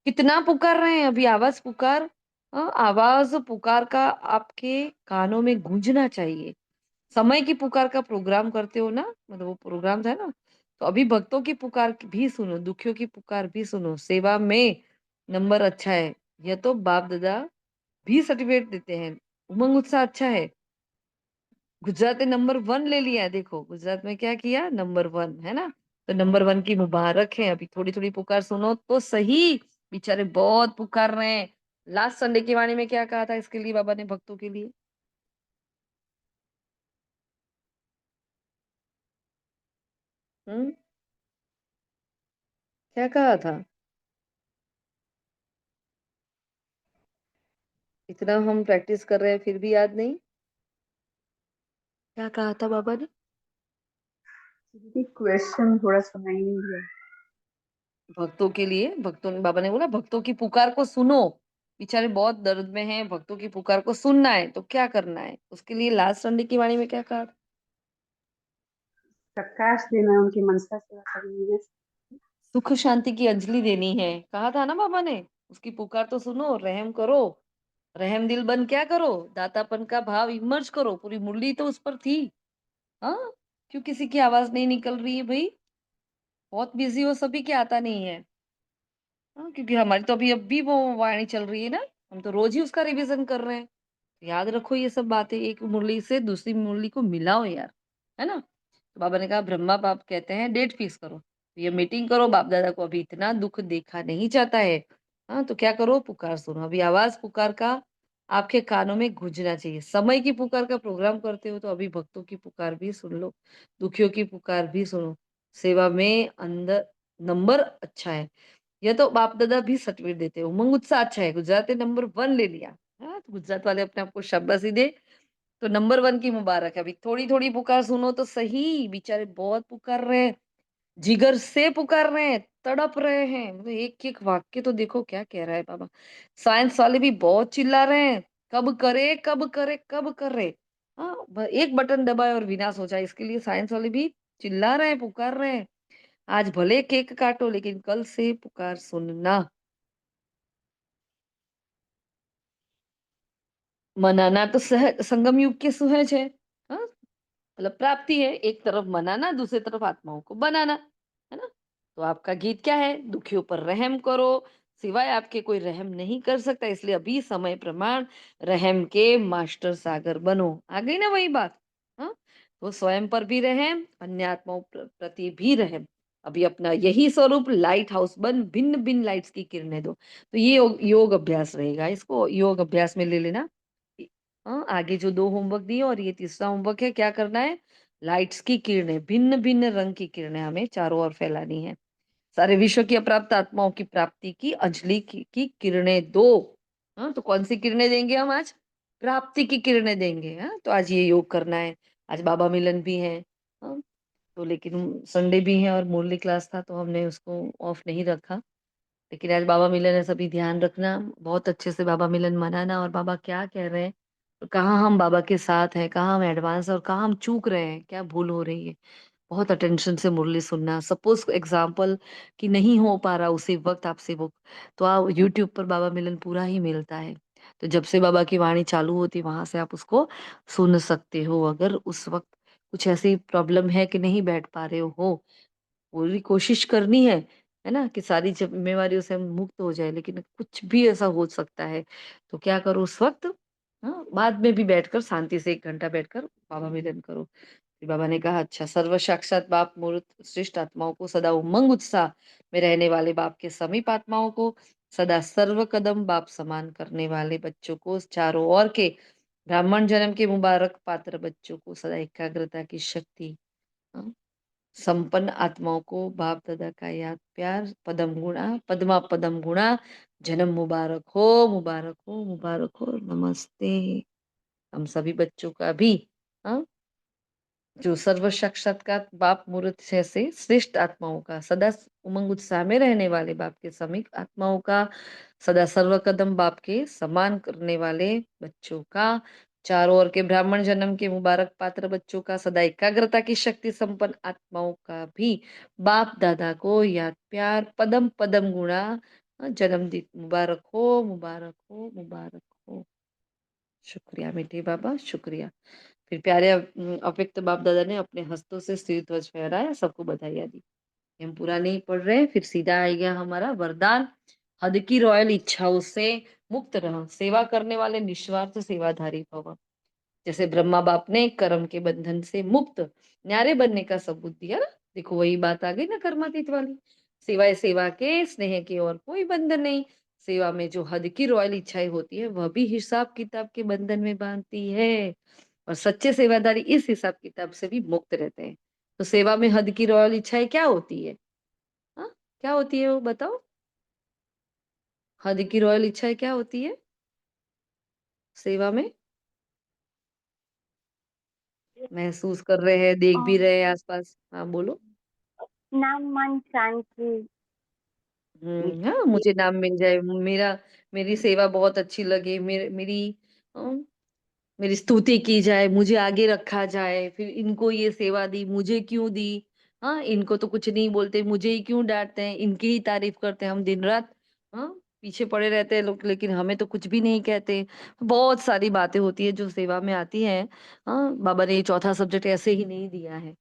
S1: कितना पुकार रहे हैं अभी, आवाज पुकार, आवाज पुकार का आपके कानों में गूंजना चाहिए। समय की पुकार का प्रोग्राम करते हो ना, मतलब वो प्रोग्राम था ना, तो अभी भक्तों की पुकार भी सुनो, दुखियों की पुकार भी सुनो, सेवा में नंबर अच्छा है। यह तो बाप दादा भी सर्टिफिकेट देते हैं। उमंग उत्साह अच्छा है। गुजरात ने नंबर 1 ले लिया है, देखो गुजरात में क्या किया, नंबर 1 है ना। तो नंबर 1 की मुबारक है। अभी थोड़ी थोड़ी पुकार सुनो तो सही, बेचारे बहुत पुकार रहे हैं। लास्ट संडे की वाणी में क्या कहा था इसके लिए बाबा ने, भक्तों के लिए? हम्म, क्या कहा था? इतना हम प्रैक्टिस कर रहे हैं फिर भी याद नहीं, क्या कहा था बाबा ने?
S5: दीदी क्वेश्चन थोड़ा सुनाई नहीं दिया।
S1: भक्तों के लिए, भक्तों ने, बाबा ने बोला भक्तों की पुकार को सुनो, बेचारे बहुत दर्द में हैं, भक्तों की पुकार को सुनना है तो क्या करना है उसके लिए, लास्ट संडे की वाणी में क्या कहा था?
S5: प्रकाश देना, उनकी मनसा सेवा करनी है।
S1: सुख शांति की अंजलि देनी है, कहा था ना बाबा ने। उसकी पुकार तो सुनो, रहम करो, रहम दिल बन क्या करो, दातापन का भाव इमर्ज करो। पूरी मुरली तो उस पर थी। हाँ, क्यों किसी की आवाज नहीं निकल रही है भाई? बहुत बिजी हो सभी, के आता नहीं है। हाँ, क्योंकि हमारी तो अभी वो वाणी चल रही है ना, हम तो रोज ही उसका रिवीजन कर रहे हैं। याद रखो ये सब बातें, एक मुरली से दूसरी मुरली को मिलाओ यार, है ना। तो बाबा ने कहा ब्रह्मा बाप कहते हैं डेट फिक्स करो, तो ये मीटिंग करो, बाप दादा को अभी इतना दुख देखा नहीं जाता है। हाँ, तो क्या करो, पुकार सुनो। अभी आवाज पुकार का आपके कानों में गूंजना चाहिए। समय की पुकार का प्रोग्राम करते हो तो अभी भक्तों की पुकार भी सुन लो, दुखियों की पुकार भी सुनो। सेवा में अंदर नंबर अच्छा है, यह तो बाप दादा भी सर्टिफिकेट देते हैं। उमंग उत्साह अच्छा है, गुजरात ने नंबर 1 ले लिया। हाँ, तो गुजरात वाले अपने आप को शाबाशी दे। तो नंबर 1 की मुबारक है। अभी थोड़ी थोड़ी पुकार सुनो तो सही, बेचारे बहुत पुकार रहे हैं, जिगर से पुकार रहे हैं, तड़प रहे हैं। मतलब एक एक वाक्य तो देखो क्या कह रहा है बाबा। साइंस वाले भी बहुत चिल्ला रहे हैं, कब करे कब करे कब करे। हाँ, एक बटन दबाए और विनाश हो जाए, इसके लिए साइंस वाले भी चिल्ला रहे हैं, पुकार रहे हैं। आज भले केक काटो लेकिन कल से पुकार सुनना। मनाना तो संगम युग के सुहज है। हाँ, मतलब प्राप्ति है, एक तरफ मनाना, दूसरी तरफ आत्माओं को बनाना, है ना। तो आपका गीत क्या है, दुखियों पर रहम करो, सिवाय आपके कोई रहम नहीं कर सकता, इसलिए अभी समय प्रमाण रहम के मास्टर सागर बनो। आ गई ना वही बात। हाँ, तो स्वयं पर भी रहम, अन्य आत्माओं प्रति भी रहम। अभी अपना यही स्वरूप लाइट हाउस बन भिन्न भिन्न लाइट्स की किरणें दो। तो ये योग अभ्यास रहेगा, इसको योग अभ्यास में ले लेना। हाँ, आगे जो 2 होमवर्क दिए और ये तीसरा होमवर्क है, क्या करना है, लाइट्स की किरणें, भिन्न भिन्न रंग की किरणें हमें चारों ओर फैलानी है। सारे विश्व की अप्राप्त आत्माओं की प्राप्ति की अंजलि की किरणें दो। हाँ, तो कौन सी किरणें देंगे हम आज? प्राप्ति की किरणें देंगे। हाँ, तो आज ये योग करना है। आज बाबा मिलन भी है। हाँ, तो लेकिन संडे भी है और मुरली क्लास था तो हमने उसको ऑफ नहीं रखा। लेकिन आज बाबा मिलन है, सभी ध्यान रखना, बहुत अच्छे से बाबा मिलन मनाना। और बाबा क्या कह रहे हैं, और कहाँ हम बाबा के साथ हैं, कहाँ हम एडवांस और कहाँ हम चूक रहे हैं, क्या भूल हो रही है। बहुत अटेंशन से मुरली सुनना। सपोज एग्जाम्पल कि नहीं हो पा रहा उसी वक्त आपसे वो, तो आप यूट्यूब पर बाबा मिलन पूरा ही मिलता है। तो जब से बाबा की वाणी चालू होती वहां से आप उसको सुन सकते हो। अगर उस वक्त कुछ ऐसी प्रॉब्लम है कि नहीं बैठ पा रहे हो, पूरी कोशिश करनी है ना, कि सारी जिम्मेवारियों से हम मुक्त हो जाए। लेकिन कुछ भी ऐसा हो सकता है, तो क्या करो उस वक्त, हाँ, बाद में भी बैठकर शांति से 1 घंटा बैठकर बाबा मिलन करो। फिर बाबा ने कहा अच्छा, सर्व साक्षात बाप मूर्त श्रेष्ठ आत्माओं को, सदा उमंग उत्साह में रहने वाले बाप के समीप आत्माओं को, सदा सर्व कदम बाप समान करने वाले बच्चों को, चारों ओर के ब्राह्मण जन्म के मुबारक पात्र बच्चों को, सदा एकाग्रता की शक्ति, हाँ, संपन्न आत्माओं को बाप दादा का याद प्यार, पदम गुणा पद्मा पदम गुणा, जन्म मुबारक हो मुबारक हो मुबारक हो, नमस्ते। हम सभी बच्चों का भी, हाँ, जो सर्व साक्षात्कार बाप मूर्त जैसे श्रेष्ठ आत्माओं का, सदा उमंग उत्साह में रहने वाले बाप के समीप आत्माओं का, सदा सर्व कदम बाप के समान करने वाले बच्चों का, चारों ओर के ब्राह्मण जन्म के मुबारक पात्र बच्चों का, सदा एकाग्रता की शक्ति संपन्न आत्माओं का भी बाप दादा को याद प्यार, पदम पदम गुणा, जन्मदिन मुबारक हो मुबारक हो मुबारक हो। शुक्रिया मीठे बाबा, शुक्रिया। फिर प्यारे अव्यक्त बाप दादा ने अपने हस्तों से श्री ध्वज फहराया, सबको बधाइयाँ दी। हम पूरा नहीं पढ़ रहे, फिर सीधा आ गया हमारा वरदान। हद की रॉयल इच्छाओं से मुक्त रह, सेवा करने वाले निस्वार्थ सेवाधारी भव। जैसे ब्रह्मा बाप ने कर्म के बंधन से मुक्त न्यारे बनने का सबूत दिया ना। देखो वही बात आ गई ना कर्मातीत वाली। सिवाय सेवा के स्नेह के और कोई बंधन नहीं। सेवा में जो हद की रॉयल इच्छाएं होती है वह भी हिसाब किताब के बंधन में बांधती है। और सच्चे सेवादारी इस हिसाब किताब से भी मुक्त रहते हैं। तो सेवा में हद की रॉयल इच्छाएं क्या होती है? हाँ, क्या होती है वो बताओ? हद की रॉयल इच्छाएं क्या होती है सेवा में? महसूस कर रहे हैं, देख भी रहे हैं आसपास। हाँ बोलो।
S3: नाम मन शांति।
S1: हाँ, मुझे नाम मिल जाए, मेरी सेवा बहुत अच्छी लगे, अ, मेरी स्तुति की जाए, मुझे आगे रखा जाए, फिर इनको ये सेवा दी, मुझे क्यों दी? हाँ, इनको तो कुछ नहीं बोलते, मुझे ही क्यों डाँटते हैं? इनकी ही तारीफ़ करते हैं हम दिन-रात। हाँ, पीछे पड़े रहते हैं लोग, लेकिन हमें तो कुछ भी नहीं कहते। बहुत सारी बातें होती हैं जो सेवा में आती हैं। हाँ, बाबा ने ये चौथा सब्जेक्ट ऐसे ही नहीं दिया है।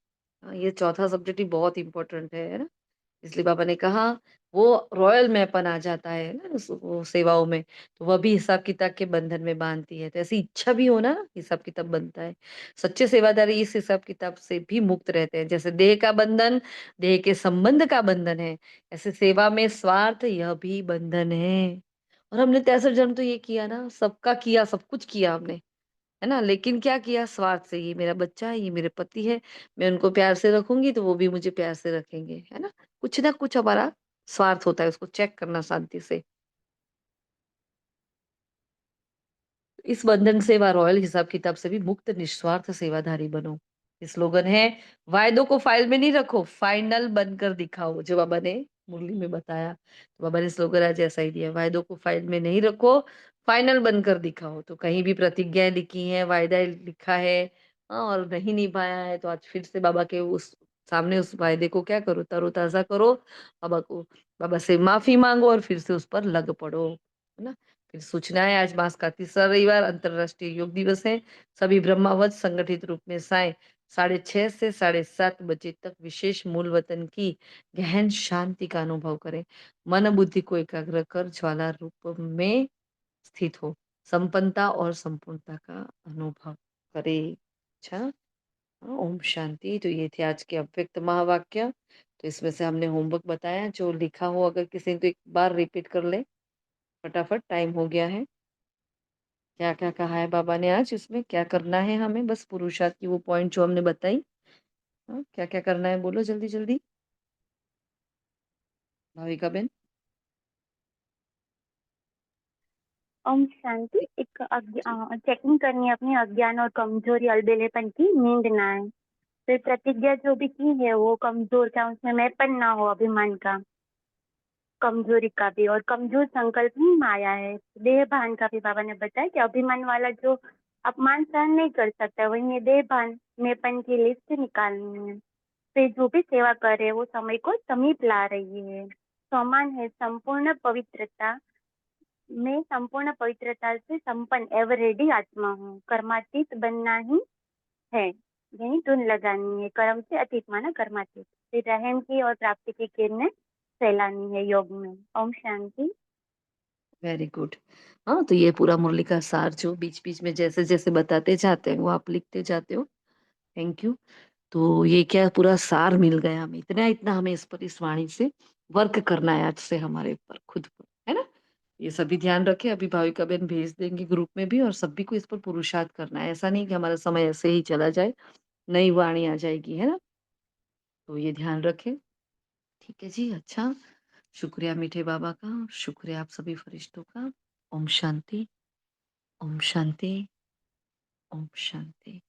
S1: हाँ, ये चौथा सब्जेक्ट ही बहुत इम्पोर्टेंट है ना? इसलिए बाबा ने कहा वो रॉयल मैपन आ जाता है ना वो सेवाओं में, तो वह भी हिसाब किताब के बंधन में बांधती है। तो ऐसी इच्छा भी हो ना, हिसाब किताब बनता है। सच्चे सेवादारी इस हिसाब किताब से भी मुक्त रहते हैं। जैसे देह का बंधन देह के संबंध का बंधन है, ऐसे सेवा में स्वार्थ यह भी बंधन है। और हमने 63 जन्म तो ये किया ना, सबका किया, सब कुछ किया हमने, है ना? लेकिन क्या किया स्वार्थ से, ये मेरा बच्चा है, ये मेरे पति है, मैं उनको प्यार से रखूँगी तो वो भी मुझे प्यार से रखेंगे, है ना? कुछ ना कुछ हमारा स्वार्थ होता है, उसको चेक करना शांति से। इस बंधन से व रॉयल हिसाब-किताब से भी मुक्त निस्वार्थ सेवाधारी बनो। स्लोगन है, वायदों को फाइल में नहीं रखो, फाइनल बनकर दिखाओ, जो बाबा ने मुरली में बताया। तो बाबा ने स्लोगन आज ऐसा ही दिया, वायदों को फाइल में नहीं रखो, फाइनल बनकर दिखाओ। तो कहीं भी प्रतिज्ञाएँ लिखी हैं, वायदा लिखा है और नहीं निभाया है, तो आज फिर से बाबा के उस सामने उस वायदे को क्या करो, तरोताज़ा करो, बाबा से माफ़ी माँगो और फिर से उस पर लग पड़ो, है ना? फिर सूचना है आज मास का तीसरा रविवार अंतर्राष्ट्रीय योग दिवस है। सभी ब्रह्मावत संगठित रूप में साय 6:30 से 7:30 बजे तक विशेष मूल वतन की गहन शांति का अनुभव करें। मन बुद्धि को एकाग्र कर ज्वाला रूप में स्थित हो। संपन्नता और संपूर्णता का अनुभव करे। अच्छा, ओम शांति। तो ये थे आज के अव्यक्त महावाक्य। तो इसमें से हमने होमवर्क बताया, जो लिखा हो अगर किसी ने तो एक बार रिपीट कर ले फटाफट, टाइम हो गया है। क्या-क्या कहा है बाबा ने आज उसमें? क्या करना है हमें? बस पुरुषार्थ की वो पॉइंट जो हमने बताई। हाँ, क्या-क्या करना है बोलो जल्दी-जल्दी, भाविका बहन?
S3: ओम शांति। एक चेकिंग करनी है अपनी अज्ञान और कमजोरी अलबेलेपन की, नींद ना आए। फिर प्रतिज्ञा जो भी की है वो कमजोर, क्या उसमें मैंपन ना हो, अभिमान का, कमजोरी का भी। और कमजोर संकल्प ही माया है। देह भान का भी बाबा ने बताया कि अभिमान वाला जो अपमान सहन नहीं कर सकता, वही ये देह भान मैंपन की लिस्ट निकालनी है। फिर जो भी सेवा करे वो समय को समीप ला रही है। समान है संपूर्ण पवित्रता, मैं संपूर्ण पवित्रता से संपन्न एवर रेडी आत्मा हूँ। कर्मातीत बनना ही है, यही धुन लगानी है। कर्म से अतीत माना कर्मातीत। फिर रहम की और प्राप्ति की किरणें फैलानी है योग में। ओम शांति।
S1: Very good. हाँ, तो ये पूरा मुरली का सार जो बीच-बीच में जैसे-जैसे बताते जाते हैं, वो आप लिखते जाते हो। Thank you. तो ये क्या पूरा सार मिल गया हमें, इतना-इतना हमें इस वाणी से वर्क करना है आज से हमारे ऊपर, खुद पर, है ना? ये सभी ध्यान रखें, अभी भाविका बहन भेज देंगे ग्रुप में भी और सभी को इस पर पुरुषार्थ करना है। ऐसा नहीं कि हमारा समय ऐसे ही चला जाए, नई वाणी आ जाएगी, है ना? तो ये ध्यान रखें। ठीक है जी, अच्छा। शुक्रिया मीठे बाबा का, शुक्रिया आप सभी फरिश्तों का। ओम शांति, ओम शांति, ओम शांति।